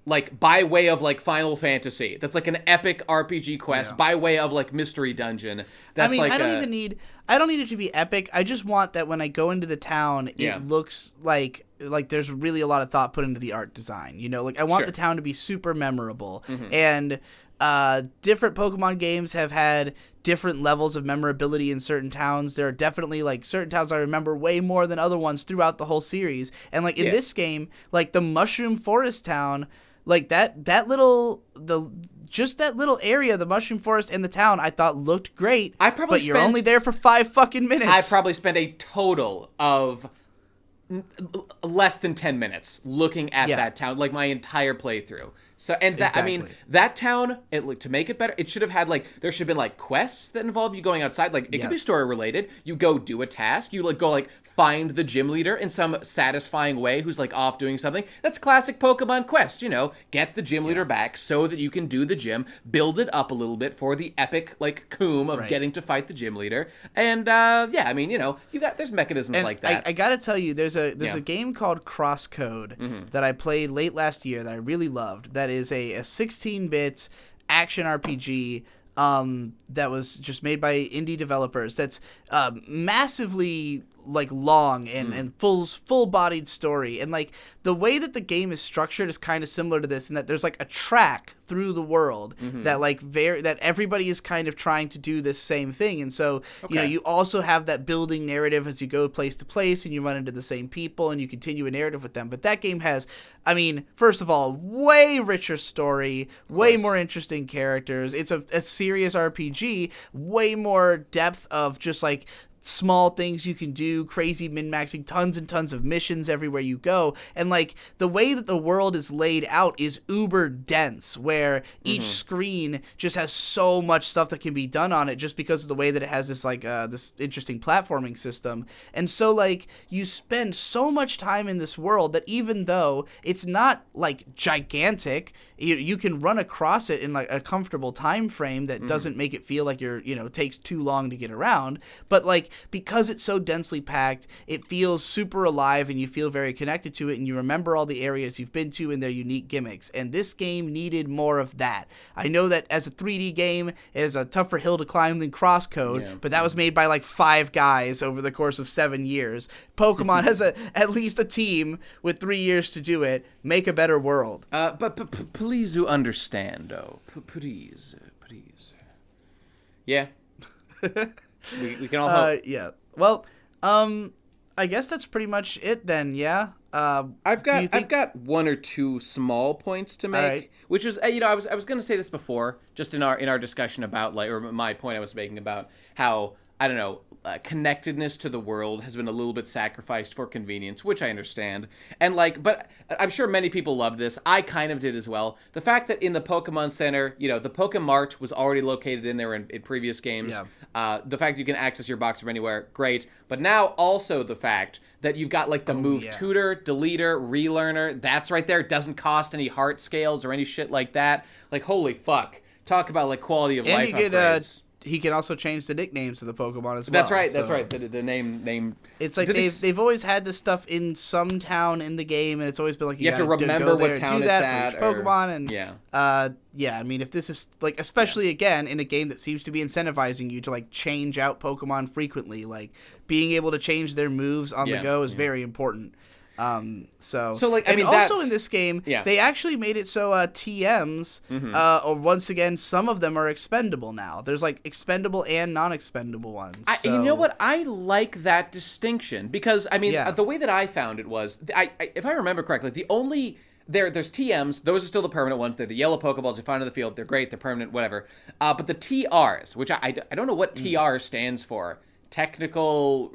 Speaker 1: like by way of like Final Fantasy. That's like an epic RPG quest by way of like Mystery Dungeon. That's
Speaker 2: I don't need it to be epic. I just want that when I go into the town, it looks like there's really a lot of thought put into the art design. You know, like I want the town to be super memorable. And different Pokemon games have had different levels of memorability in certain towns. There are definitely like certain towns I remember way more than other ones throughout the whole series. And like in this game, like the Mushroom Forest town, like that little area, the Mushroom Forest and the town, I thought looked great. But you're only there for 5 fucking minutes.
Speaker 1: I probably spent a total of less than 10 minutes looking at that town, like my entire playthrough. So, and that, I mean, that town, to make it better, it should have had, like, there should have been, like, quests that involve you going outside. Like, it could be story related. You go do a task. You, like, go, like, find the gym leader in some satisfying way who's, like, off doing something. That's classic Pokemon quest, you know. Get the gym leader back so that you can do the gym. Build it up a little bit for the epic, like, coom of getting to fight the gym leader. And, I mean, you know, there's mechanisms like that.
Speaker 2: I gotta tell you, there's a game called Crosscode that I played late last year that I really loved. That is a 16-bit action RPG that was just made by indie developers. That's massively like long and full-bodied story. And like the way that the game is structured is kind of similar to this in that there's like a track through the world that like that everybody is kind of trying to do this same thing. And so, you know, you also have that building narrative as you go place to place and you run into the same people and you continue a narrative with them. But that game has, I mean, first of all, way richer story, way more interesting characters. It's a serious RPG, way more depth of just like small things you can do, crazy min-maxing, tons and tons of missions everywhere you go. And like the way that the world is laid out is uber dense, where each screen just has so much stuff that can be done on it just because of the way that it has this like this interesting platforming system. And so like you spend so much time in this world that even though it's not like gigantic, you can run across it in like a comfortable time frame that doesn't make it feel like takes too long to get around. But like because it's so densely packed, it feels super alive and you feel very connected to it and you remember all the areas you've been to and their unique gimmicks. And this game needed more of that. I know that as a 3D game, it is a tougher hill to climb than Crosscode, but that was made by like 5 guys over the course of 7 years. Pokemon has at least a team with 3 years to do it. Make a better world.
Speaker 1: But please do understand, please. Yeah. We can all hope.
Speaker 2: Yeah. Well, I guess that's pretty much it then. Yeah.
Speaker 1: I've got 1 or 2 small points to make, which is I was going to say this before, just in our discussion about like, or my point I was making about how I don't know. Connectedness to the world has been a little bit sacrificed for convenience, which I understand. And like, but I'm sure many people loved this. I kind of did as well. The fact that in the Pokemon Center, you know, the Pokemart was already located in there in previous games. Yeah. The fact that you can access your box from anywhere, great. But now also the fact that you've got like the move tutor, deleter, relearner. That's right there. It doesn't cost any heart scales or any shit like that. Like, holy fuck. Talk about like quality of life upgrades.
Speaker 2: He can also change the nicknames of the Pokemon as well.
Speaker 1: That's right. That's right. The name.
Speaker 2: It's like they've always had this stuff in some town in the game, and it's always been like
Speaker 1: you have to remember what town it's at.
Speaker 2: For each Pokemon, and I mean, if this is like, especially again in a game that seems to be incentivizing you to like change out Pokemon frequently, like being able to change their moves on the go is very important. So like, I mean, also in this game, they actually made it so TMs, or once again, some of them are expendable now. There's like expendable and non-expendable ones.
Speaker 1: You know what? I like that distinction because I mean, the way that I found it was, if I remember correctly, there's TMs. Those are still the permanent ones. They're the yellow Pokeballs you find in the field. They're great. They're permanent. Whatever. But the TRs, which I don't know what TR stands for. Technical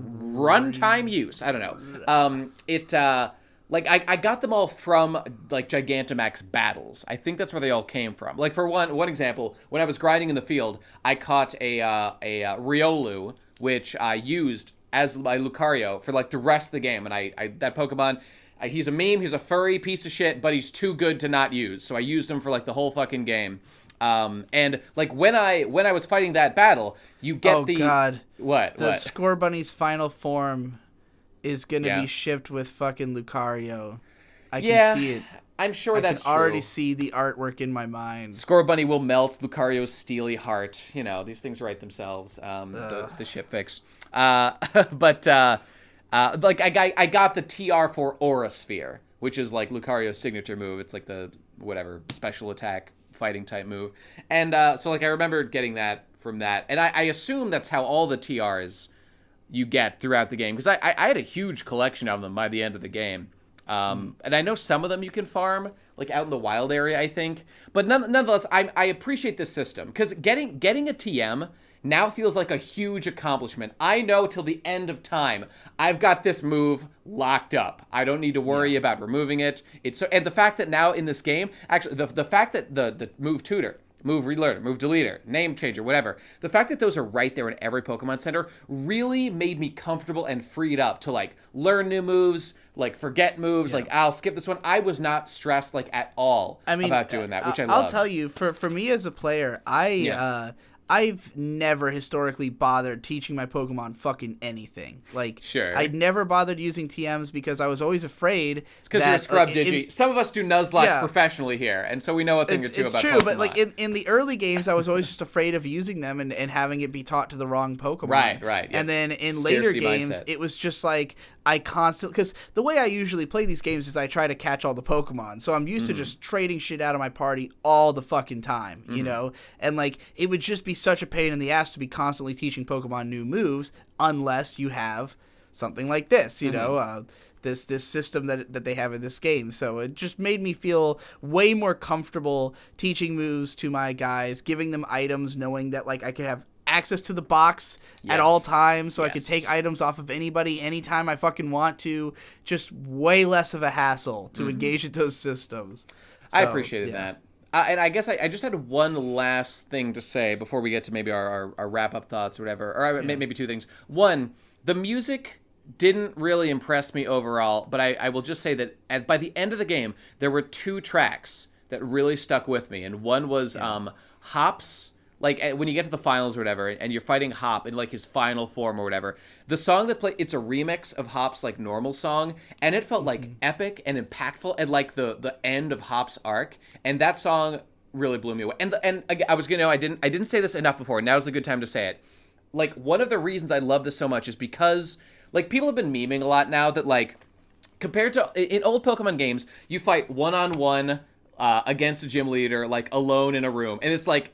Speaker 1: runtime use. I don't know. like I got them all from like Gigantamax battles. I think that's where they all came from. Like for one example, when I was grinding in the field, I caught a Riolu, which I used as my Lucario for like the rest of the game. And I that Pokemon, he's a meme, he's a furry piece of shit, but he's too good to not use. So I used him for like the whole fucking game. And like when I was fighting that battle, you get
Speaker 2: the God.
Speaker 1: What?
Speaker 2: The Scorbunny's final form is gonna be shipped with fucking Lucario. I can see it.
Speaker 1: I'm sure that's true.
Speaker 2: I can already see the artwork in my mind.
Speaker 1: Scorbunny will melt Lucario's steely heart. You know, these things write themselves. The ship fix. But like I got the TR for Aura Sphere, which is like Lucario's signature move. It's like the whatever special attack fighting type move. And so like I remember getting that from that. And I assume that's how all the TRs you get throughout the game, because I had a huge collection of them by the end of the game. And I know some of them you can farm like out in the wild area, I think. But nonetheless, I appreciate this system, because getting a TM now feels like a huge accomplishment. I know till the end of time I've got this move locked up. I don't need to worry about removing it. And the fact that now in this game, actually the fact that the move tutor, move relearner, move deleter, name changer, whatever, the fact that those are right there in every Pokemon Center really made me comfortable and freed up to like learn new moves, like forget moves, like I'll skip this one. I was not stressed like at all about doing that, which I love.
Speaker 2: I'll tell you, for me as a player, I've never historically bothered teaching my Pokemon fucking anything. Like, I'd never bothered using TMs because I was always afraid.
Speaker 1: It's because you're a scrub Digi. Some of us do Nuzlocke professionally here, and so we know a thing or two about Pokemon.
Speaker 2: It's true, but like in the early games, I was always just afraid of using them and having it be taught to the wrong Pokemon.
Speaker 1: Right.
Speaker 2: And then in later games, it was just like I constantly, because the way I usually play these games is I try to catch all the Pokemon, so I'm used to just trading shit out of my party all the fucking time, you know? And like, it would just be such a pain in the ass to be constantly teaching Pokemon new moves unless you have something like this, you know, this system that they have in this game. So it just made me feel way more comfortable teaching moves to my guys, giving them items, knowing that like I could have access to the box at all times, so I could take items off of anybody anytime I fucking want to. Just way less of a hassle to engage with those systems. So,
Speaker 1: I appreciated that. And I guess I just had one last thing to say before we get to maybe our wrap-up thoughts or whatever. Or maybe two things. One, the music didn't really impress me overall, but I will just say that by the end of the game, there were two tracks that really stuck with me. And one was Hop's, like when you get to the finals or whatever, and you're fighting Hop in like his final form or whatever, the song that played, it's a remix of Hop's like normal song, and it felt like epic and impactful and like the end of Hop's arc, and that song really blew me away. And I was gonna know I didn't say this enough before. Now's the good time to say it. Like, one of the reasons I love this so much is because like people have been memeing a lot now that like compared to in old Pokemon games, you fight one-on-one against a gym leader, like alone in a room, and it's like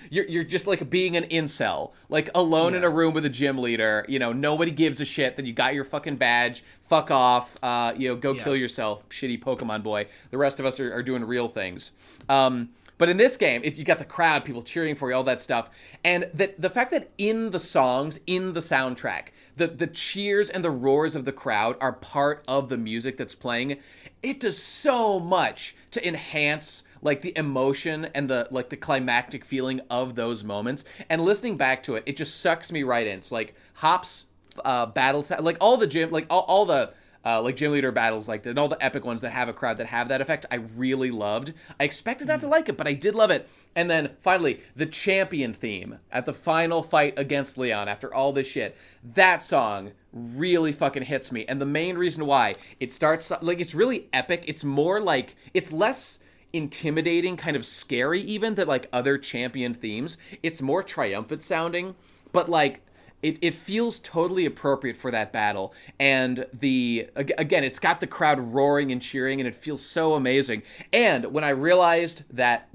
Speaker 1: you're just like being an incel, like alone in a room with a gym leader. You know, nobody gives a shit that you got your fucking badge. Fuck off. Go kill yourself, shitty Pokemon boy. The rest of us are doing real things. But in this game, if you got the crowd, people cheering for you, all that stuff, and the fact that in the songs, in the soundtrack, the cheers and the roars of the crowd are part of the music that's playing, it does so much to enhance like the emotion and the like the climactic feeling of those moments. And listening back to it, it just sucks me right in. It's like Hop's battles, like all the gym, like all the like gym leader battles, like and all the epic ones that have a crowd that have that effect, I really loved. I expected not to like it, but I did love it. And then finally, the champion theme at the final fight against Leon after all this shit, that song really fucking hits me. And the main reason why, it starts like it's really epic. It's more like, it's less intimidating, kind of scary even, than like other champion themes. It's more triumphant sounding, but like it feels totally appropriate for that battle. And again, it's got the crowd roaring and cheering, and it feels so amazing. And when I realized that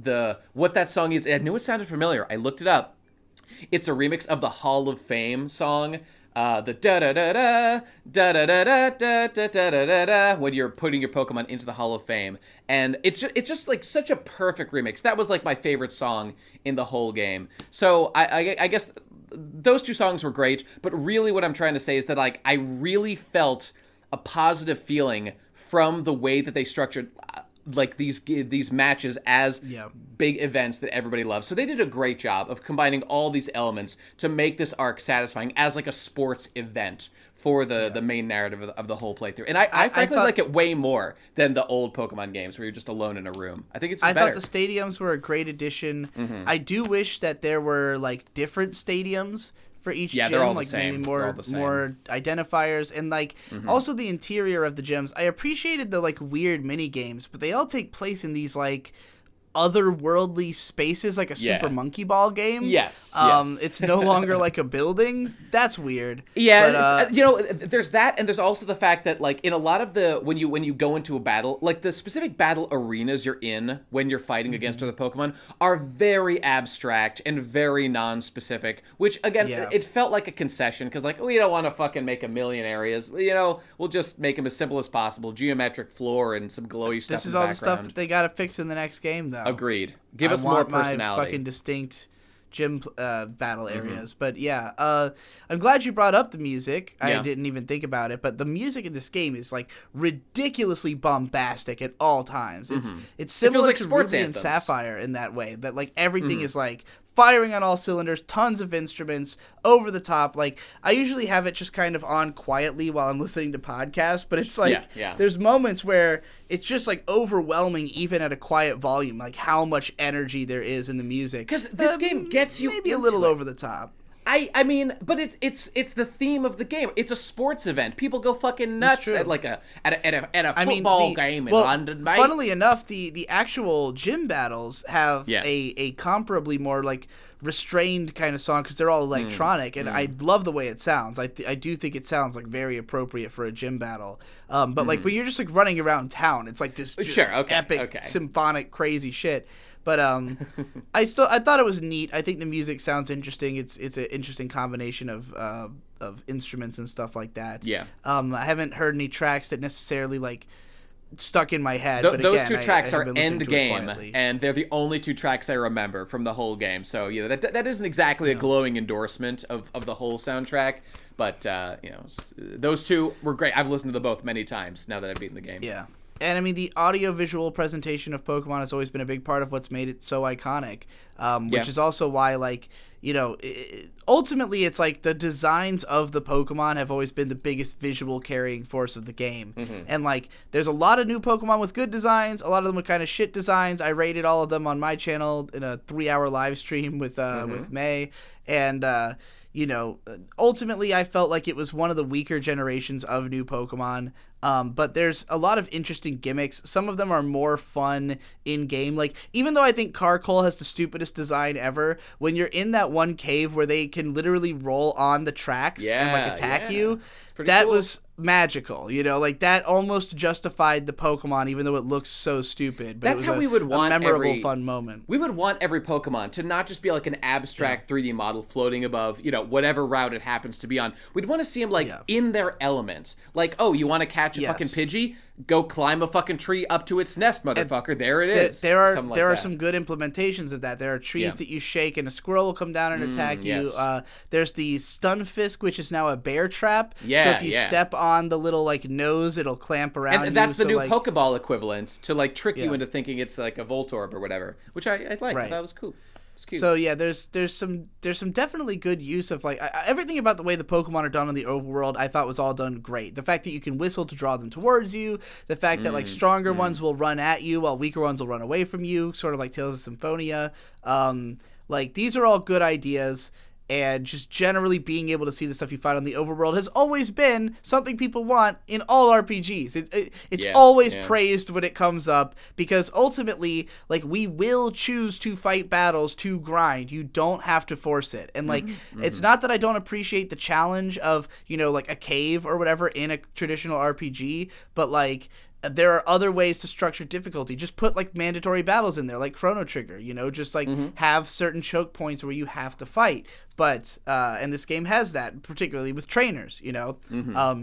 Speaker 1: what that song is, I knew it sounded familiar. I looked it up. It's a remix of the Hall of Fame song, the da da da da da da da da da da da da da, when you're putting your Pokemon into the Hall of Fame. And it's just like such a perfect remix. That was like my favorite song in the whole game. So I guess those two songs were great, but really what I'm trying to say is that like I really felt a positive feeling from the way that they structured like these matches as big events that everybody loves. So they did a great job of combining all these elements to make this arc satisfying as like a sports event for the main narrative of the whole playthrough. And I frankly like it way more than the old Pokemon games where you're just alone in a room. I think it's better.
Speaker 2: I thought the stadiums were a great addition. I do wish that there were like different stadiums for each gym,
Speaker 1: they're all
Speaker 2: like
Speaker 1: the same.
Speaker 2: maybe more identifiers, and like also the interior of the gyms. I appreciated the like weird mini games, but they all take place in these like otherworldly spaces, like a Super Monkey Ball game.
Speaker 1: Yes.
Speaker 2: It's no longer like a building. That's weird.
Speaker 1: Yeah, but, there's that, and there's also the fact that like in a lot of the when you go into a battle, like the specific battle arenas you're in when you're fighting against other Pokemon are very abstract and very non-specific. Which again, it felt like a concession because like we don't want to fucking make a million areas. We'll just make them as simple as possible. Geometric floor and some glowy stuff.
Speaker 2: This is all the stuff that they got to fix in the next game, though.
Speaker 1: Agreed. Give us more personality.
Speaker 2: My fucking distinct gym battle areas. But yeah, I'm glad you brought up the music. I didn't even think about it, but the music in this game is like ridiculously bombastic at all times. It's similar to Ruby and Sapphire in that way, that like everything is like firing on all cylinders, tons of instruments, over the top. Like, I usually have it just kind of on quietly while I'm listening to podcasts, but it's like, there's moments where it's just like overwhelming even at a quiet volume, like how much energy there is in the music.
Speaker 1: Because this game gets you
Speaker 2: maybe a little over the top.
Speaker 1: I mean, but it's the theme of the game. It's a sports event. People go fucking nuts at like a football game in London, mate.
Speaker 2: Funnily enough, the actual gym battles have a comparably more like restrained kind of song because they're all electronic, and I love the way it sounds. I do think it sounds like very appropriate for a gym battle. But like when you're just like running around town, it's like this epic symphonic crazy shit. But I thought it was neat. I think the music sounds interesting. It's an interesting combination of instruments and stuff like that.
Speaker 1: Yeah.
Speaker 2: I haven't heard any tracks that necessarily like stuck in my head.
Speaker 1: But those two tracks are Endgame, and they're the only two tracks I remember from the whole game. So that isn't exactly a glowing endorsement of the whole soundtrack. But those two were great. I've listened to them both many times now that I've beaten the game.
Speaker 2: Yeah. And I mean, the audio-visual presentation of Pokemon has always been a big part of what's made it so iconic, which is also why, like, ultimately it's like the designs of the Pokemon have always been the biggest visual carrying force of the game. And, like, there's a lot of new Pokemon with good designs, a lot of them with kind of shit designs. I rated all of them on my channel in a 3-hour live stream with May. And, ultimately I felt like it was one of the weaker generations of new Pokemon. But there's a lot of interesting gimmicks. Some of them are more fun in-game. Like, even though I think Carkol has the stupidest design ever, when you're in that one cave where they can literally roll on the tracks and, like, attack you, that cool. was magical, like that almost justified the Pokemon, even though it looks so stupid. But
Speaker 1: that's how we would want
Speaker 2: a memorable, fun moment.
Speaker 1: We would want every Pokemon to not just be like an abstract 3D model floating above, whatever route it happens to be on. We'd want to see them like in their element. Like, oh, you want to catch a fucking Pidgey? Go climb a fucking tree up to its nest, motherfucker. And there it is.
Speaker 2: There are some good implementations of that. There are trees that you shake, and a squirrel will come down and attack you. There's the Stunfisk, which is now a bear trap. So if you step on the little like nose, it'll clamp around you.
Speaker 1: And that's the new Pokeball equivalent to like trick you into thinking it's like a Voltorb or whatever, which I liked. Right. I thought was cool.
Speaker 2: So yeah, there's some definitely good use of like everything about the way the Pokemon are done in the overworld. I thought was all done great. The fact that you can whistle to draw them towards you, the fact that like stronger ones will run at you while weaker ones will run away from you, sort of like Tales of Symphonia. Like these are all good ideas. And just generally being able to see the stuff you find on the overworld has always been something people want in all RPGs. It's always praised when it comes up, because ultimately, like, we will choose to fight battles to grind. You don't have to force it. And, like, it's not that I don't appreciate the challenge of, like, a cave or whatever in a traditional RPG, but, like, there are other ways to structure difficulty. Just put like mandatory battles in there, like Chrono Trigger, just like have certain choke points where you have to fight. But and this game has that, particularly with trainers, But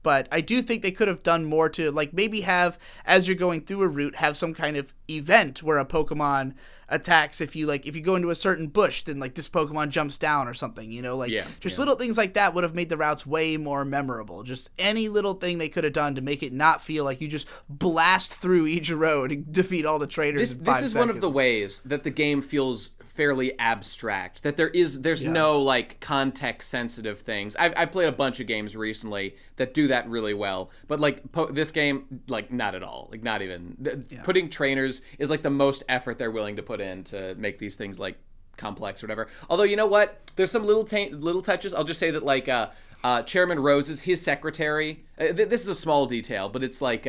Speaker 2: but I do think they could have done more to, like, maybe have, as you're going through a route, have some kind of event where a Pokemon attacks. If you go into a certain bush, then like this Pokemon jumps down or something, little things like that would have made the routes way more memorable. Just any little thing they could have done to make it not feel like you just blast through each road and defeat all the trainers in 5 seconds.
Speaker 1: This is one of the ways that the game feels fairly abstract, that there's no like context sensitive things. I played a bunch of games recently that do that really well, but like this game, like not at all, like not even. Putting trainers is like the most effort they're willing to put in to make these things like complex or whatever. Although, you know what, there's some little touches. I'll just say that like Chairman Rose's his secretary, this is a small detail, but it's like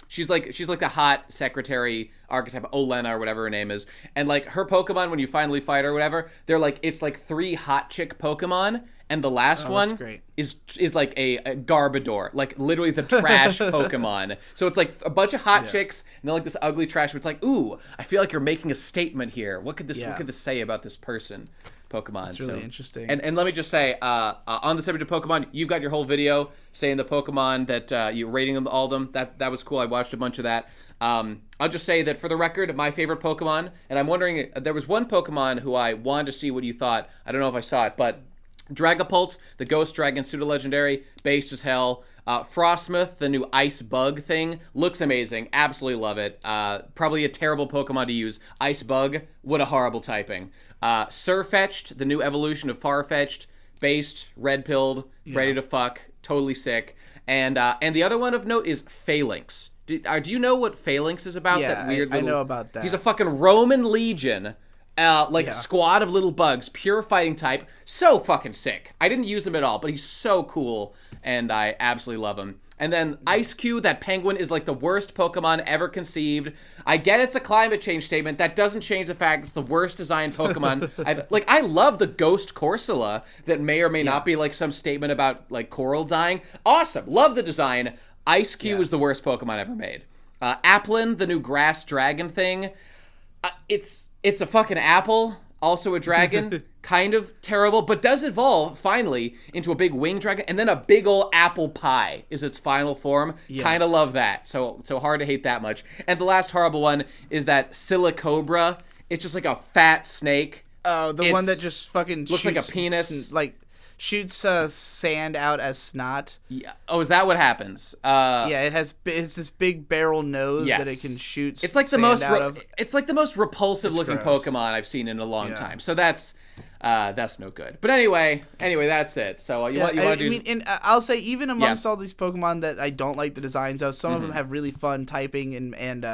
Speaker 1: she's like the hot secretary archetype, Olena or whatever her name is, and like her Pokemon, when you finally fight her or whatever, they're like, it's like 3 hot chick Pokemon, and the last one is like a Garbodor, like literally the trash Pokemon. So it's like a bunch of hot chicks, and they're like this ugly trash. But it's like, ooh, I feel like you're making a statement here. What could this say about this person? Pokemon.
Speaker 2: It's really interesting.
Speaker 1: And let me just say, on the subject of Pokemon, you got your whole video saying the Pokemon that you rating them, all of them. That was cool. I watched a bunch of that. I'll just say that for the record, my favorite Pokemon, and I'm wondering, there was one Pokemon who I wanted to see what you thought. I don't know if I saw it, but Dragapult, the Ghost Dragon pseudo-legendary, based as hell. Frostmoth, the new ice bug thing, looks amazing. Absolutely love it. Probably a terrible Pokemon to use. Ice bug, what a horrible typing. Sirfetch'd, the new evolution of Farfetch'd, based, red-pilled, ready to fuck, totally sick. And the other one of note is Phalanx. Do you know what Phalanx is about?
Speaker 2: Yeah,
Speaker 1: that weird
Speaker 2: I know about that.
Speaker 1: He's a fucking Roman legion. A squad of little bugs, pure fighting type. So fucking sick. I didn't use him at all, but he's so cool, and I absolutely love him. And then Ice-Q, that penguin, is like the worst Pokemon ever conceived. I get it's a climate change statement. That doesn't change the fact it's the worst designed Pokemon. I love the Ghost Corsola that may or may not be like some statement about like coral dying. Awesome. Love the design. Ice-Q is the worst Pokemon ever made. Applin, the new grass dragon thing. It's a fucking apple, also a dragon, kind of terrible, but does evolve, finally, into a big winged dragon, and then a big ol' apple pie is its final form. Yes. Kind of love that, so hard to hate that much. And the last horrible one is that Silicobra. It's just like a fat snake.
Speaker 2: Oh, the one that just fucking
Speaker 1: looks like a penis.
Speaker 2: Shoots sand out as snot.
Speaker 1: Yeah. Oh, is that what happens?
Speaker 2: It's this big barrel nose that it can shoot.
Speaker 1: It's like the most.
Speaker 2: Out of.
Speaker 1: It's like the most repulsive looking
Speaker 2: gross.
Speaker 1: Pokemon I've seen in a long time. So that's no good. But anyway, that's it. So you want to do?
Speaker 2: I mean, and I'll say even amongst all these Pokemon that I don't like the designs of, some of them have really fun typing and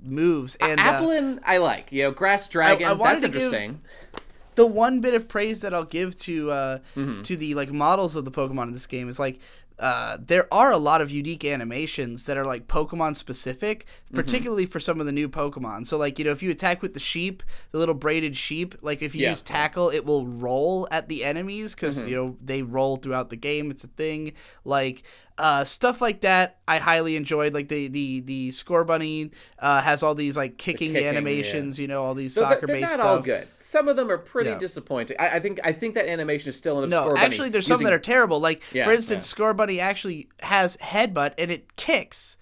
Speaker 2: moves. And
Speaker 1: Applin, I like. Grass dragon. That's interesting.
Speaker 2: The one bit of praise that I'll give to the like models of the Pokemon in this game is like there are a lot of unique animations that are like Pokemon specific, particularly for some of the new Pokemon. So like, if you attack with the sheep, the little braided sheep, like if you use tackle, it will roll at the enemies because they roll throughout the game. It's a thing. Like stuff like that I highly enjoyed. Like the Scorbunny has all these like kicking animations, all these soccer-based stuff.
Speaker 1: They're not all good. Some of them are pretty disappointing. I think that animation is still in a Scorbunny.
Speaker 2: No, actually there's some that are terrible. Like for instance, Scorbunny actually has headbutt and it kicks.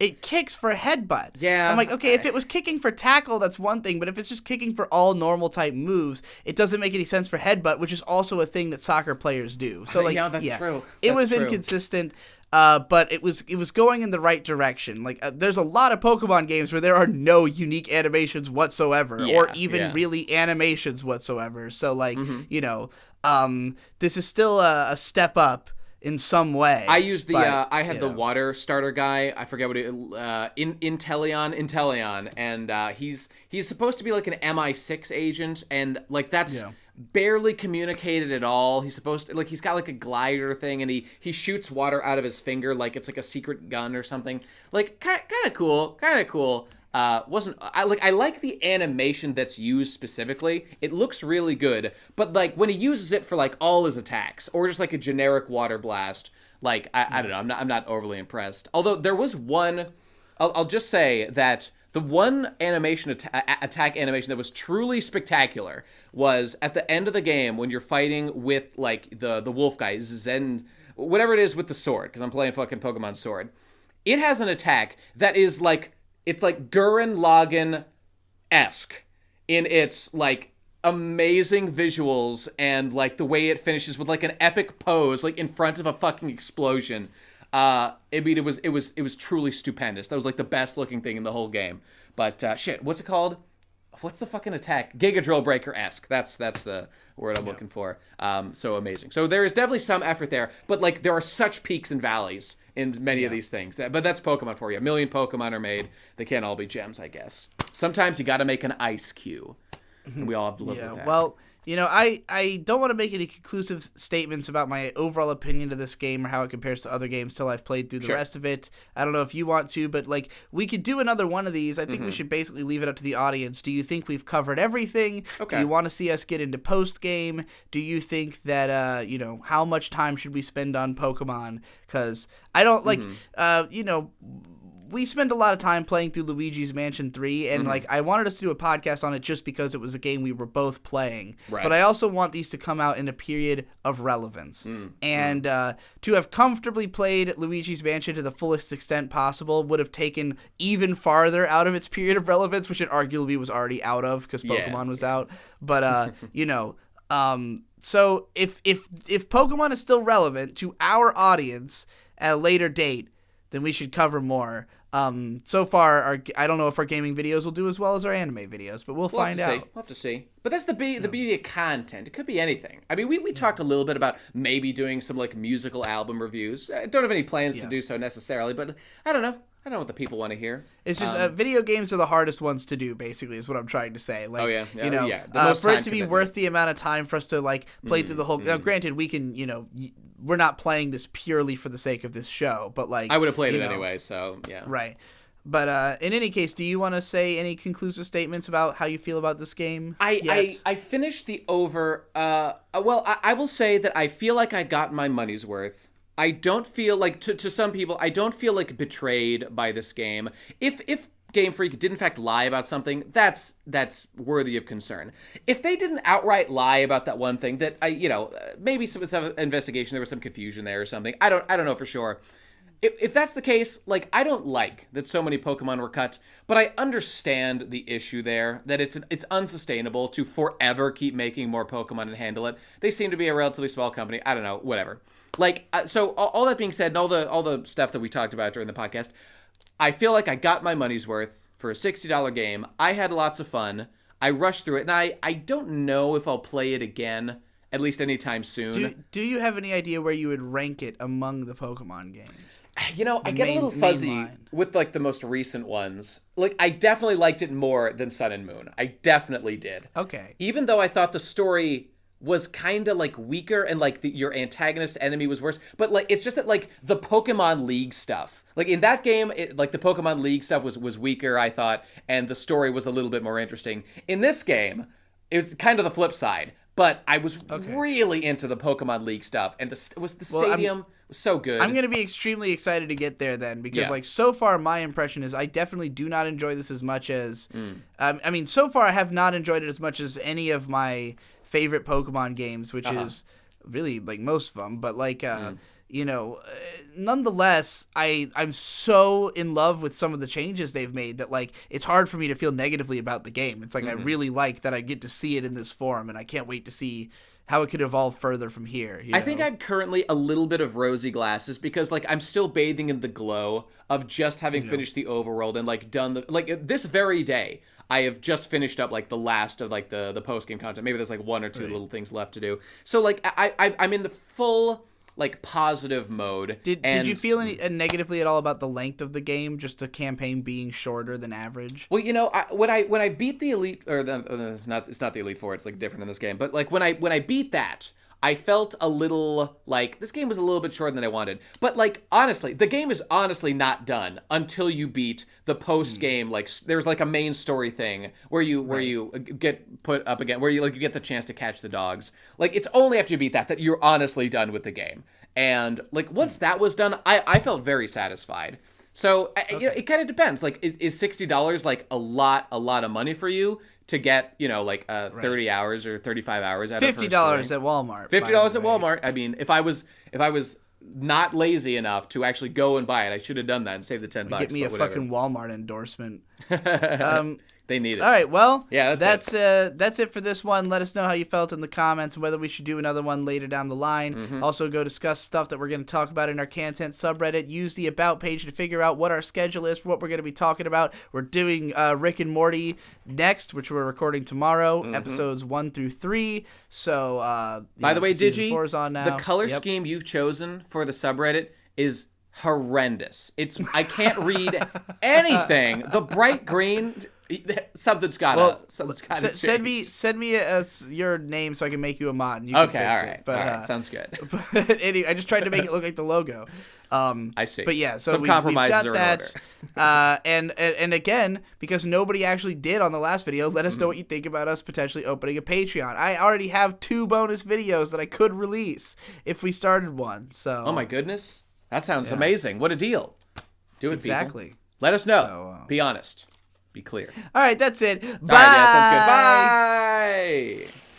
Speaker 2: It kicks for headbutt. Yeah. I'm like, okay, if it was kicking for tackle, that's one thing. But if it's just kicking for all normal type moves, it doesn't make any sense for headbutt, which is also a thing that soccer players do. So like,
Speaker 1: that's true.
Speaker 2: It was inconsistent, but it was going in the right direction. Like, there's a lot of Pokemon games where there are no unique animations whatsoever, or even really animations whatsoever. So like, this is still a step up in some way.
Speaker 1: I used I had the water starter guy. I forget what Inteleon, and he's supposed to be like an MI6 agent, and like that's barely communicated at all. He's supposed to he's got like a glider thing, and he shoots water out of his finger like it's like a secret gun or something. Like kind of cool. I like the animation that's used specifically. It looks really good, but like when he uses it for like all his attacks or just like a generic water blast, like I don't know, I'm not overly impressed. Although there was one, I'll just say that the one animation attack animation that was truly spectacular was at the end of the game when you're fighting with like the wolf guy whatever it is with the sword, because I'm playing fucking Pokemon Sword. It has an attack that is like, it's like Gurren Lagann-esque in its like amazing visuals and like the way it finishes with like an epic pose, like in front of a fucking explosion. I mean, it was truly stupendous. That was like the best looking thing in the whole game. But shit, what's it called? What's the fucking attack? Giga Drill Breaker-esque. That's the word I'm looking for. So amazing. So there is definitely some effort there, but like there are such peaks and valleys in many of these things. But that's Pokemon for you. A million Pokemon are made. They can't all be gems, I guess. Sometimes you got to make an ice cue, and we all have to live with that.
Speaker 2: Well, you know, I don't want to make any conclusive statements about my overall opinion of this game or how it compares to other games till I've played through the rest of it. I don't know if you want to, but like we could do another one of these. I think we should basically leave it up to the audience. Do you think we've covered everything?
Speaker 1: Okay.
Speaker 2: Do you want to see us get into post-game? Do you think that, you know, how much time should we spend on Pokemon? Because I don't like, you know, we spend a lot of time playing through Luigi's Mansion 3, and like I wanted us to do a podcast on it just because it was a game we were both playing. Right. But I also want these to come out in a period of relevance. And to have comfortably played Luigi's Mansion to the fullest extent possible would have taken even farther out of its period of relevance, which it arguably was already out of because Pokemon was out. But, you know, so if Pokemon is still relevant to our audience at a later date, then we should cover more. So far, I don't know if our gaming videos will do as well as our anime videos, but we'll find out.
Speaker 1: We'll have to see. But that's the beauty of content. It could be anything. I mean, we talked a little bit about maybe doing some like musical album reviews. I don't have any plans to do so necessarily, but I don't know. I don't know what the people want to hear.
Speaker 2: It's just video games are the hardest ones to do, basically, is what I'm trying to say. Like, you know,
Speaker 1: most
Speaker 2: for it to be worth the amount of time for us to like play through the whole. Now, granted, we can, you know, we're not playing this purely for the sake of this show, but like
Speaker 1: I would have played it anyway, so yeah.
Speaker 2: Right. But in any case, do you want to say any conclusive statements about how you feel about this game?
Speaker 1: I finished the over. Well, I will say that I feel like I got my money's worth. I don't feel like, to some people, I don't feel like betrayed by this game. If Game Freak did in fact lie about something, that's worthy of concern. If they didn't outright lie about that one thing, that maybe some investigation, there was some confusion there or something. I don't know for sure. If that's the case, like, I don't like that so many Pokemon were cut, but I understand the issue there, that it's unsustainable to forever keep making more Pokemon and handle it. They seem to be a relatively small company. I don't know, whatever. Like, so all that being said, and all the stuff that we talked about during the podcast, I feel like I got my money's worth for a $60 game. I had lots of fun. I rushed through it, and I don't know if I'll play it again, at least anytime soon.
Speaker 2: Do you have any idea where you would rank it among the Pokemon games?
Speaker 1: You know, I get a little fuzzy with, like, the most recent ones. Like, I definitely liked it more than Sun and Moon. I definitely did.
Speaker 2: Okay.
Speaker 1: Even though I thought the story was kind of, like, weaker and, like, your antagonist enemy was worse. But, like, it's just that, like, the Pokemon League stuff. Like, in that game, like, the Pokemon League stuff was weaker, I thought, and the story was a little bit more interesting. In this game, it was kind of the flip side. But I was really into the Pokemon League stuff, and the stadium was so good.
Speaker 2: I'm going to be extremely excited to get there then, because like so far my impression is I definitely do not enjoy this as much as I mean, so far I have not enjoyed it as much as any of my favorite Pokemon games, which is really like most of them, but like you know, nonetheless, I'm so in love with some of the changes they've made that, like, it's hard for me to feel negatively about the game. It's like I really like that I get to see it in this form, and I can't wait to see how it could evolve further from here.
Speaker 1: I think I'm currently a little bit of rosy glasses because, like, I'm still bathing in the glow of just having finished the overworld and, like, done the... Like, this very day, I have just finished up, like, the last of, like, the post-game content. Maybe there's, like, one or two little things left to do. So, like, I'm in the full... like positive mode.
Speaker 2: Did you feel negatively at all about the length of the game, just the campaign being shorter than average?
Speaker 1: Well, you know, when I beat the Elite, or it's not the Elite Four, it's like different in this game. But like when I beat that, I felt a little like this game was a little bit shorter than I wanted. But like honestly, the game is honestly not done until you beat the post game. Like there's like a main story thing where you get put up again, where you get the chance to catch the dogs. Like it's only after you beat that you're honestly done with the game. And like once that was done, I felt very satisfied. So you know, it kind of depends. Like is $60 like a lot of money for you to get, you know, like 30 hours or 35 hours out of
Speaker 2: $50 at Walmart.
Speaker 1: $50 at Walmart. I mean, if I was not lazy enough to actually go and buy it. I should have done that and saved the $10.
Speaker 2: Get me a fucking Walmart endorsement.
Speaker 1: They need it.
Speaker 2: All right, well,
Speaker 1: yeah,
Speaker 2: that's it for this one. Let us know how you felt in the comments and whether we should do another one later down the line. Also, go discuss stuff that we're going to talk about in our KHANTEHNT subreddit. Use the About page to figure out what our schedule is for what we're going to be talking about. We're doing Rick and Morty next, which we're recording tomorrow, episodes 1 through 3. So,
Speaker 1: by the way, Digi,
Speaker 2: 4 is on now.
Speaker 1: The color scheme you've chosen for the subreddit is horrendous. I can't read anything. The bright green, something's gotta change.
Speaker 2: Send me your name so I can make you a mod. And you
Speaker 1: okay,
Speaker 2: can fix
Speaker 1: all right,
Speaker 2: it. But,
Speaker 1: all right, sounds good.
Speaker 2: But anyway, I just tried to make it look like the logo.
Speaker 1: I see.
Speaker 2: But yeah, so
Speaker 1: some compromises are in order.
Speaker 2: And again, because nobody actually did on the last video, let us know what you think about us potentially opening a Patreon. I already have 2 bonus videos that I could release if we started one. So.
Speaker 1: Oh my goodness. That sounds amazing. What a deal. Do it,
Speaker 2: exactly.
Speaker 1: People. Let us know.
Speaker 2: So,
Speaker 1: be honest. Be clear.
Speaker 2: All right, that's it. Bye.
Speaker 1: All right, yeah, that sounds good. Bye.